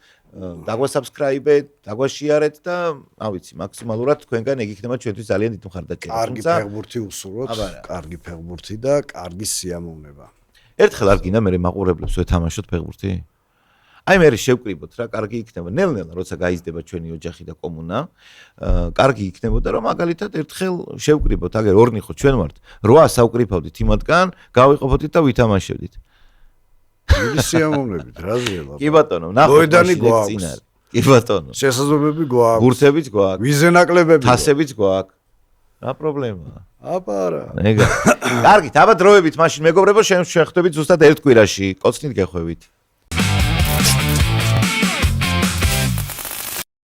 დაგვასაბსკრაიბეთ, დაგვაშიარეთ და, რა ვიცი, მაქსიმალურად თქვენგან ეგ იქნება ჩვენთვის ძალიან დიდი მხარდაჭერა. კარგი ფეხბურთი უსურვოთ, კარგი ფეხბურთი და კარგი სიამოვნება. ერთხელ არ გინდა მე მაყურებლებს ვეთამაშოთ ფეხბურთი? აი მე შევკრიბოთ რა, კარგი იქნება. ნელ-ნელა როცა გაიზრდება ჩვენი ოჯახი და კომუნა, კარგი იქნებოდა რომ მაგალითად ერთხელ შევკრიბოთ, აგერ ორნი ხო ჩვენ ვართ. 8 საუკრიფავდით იმათგან, გავიყოფოდით და ვითამაშებდით. დიდი სიამოვნებით, რა ზელა. კი ბატონო, ნახოთ. მოედანი გვაქვს. კი ბატონო. შესაძლებლობები გვაქვს. ბურთებიც გვაქვს. ვიზენაკლებები. თასებიც გვაქვს. რა პრობლემაა? აბა არა. ეგა. კარგით, აბა დროებით მაშინ მეგობრებო, შენ შეხვდებით ზუსტად ერთ კვირაში. კოცნით გეხვევით.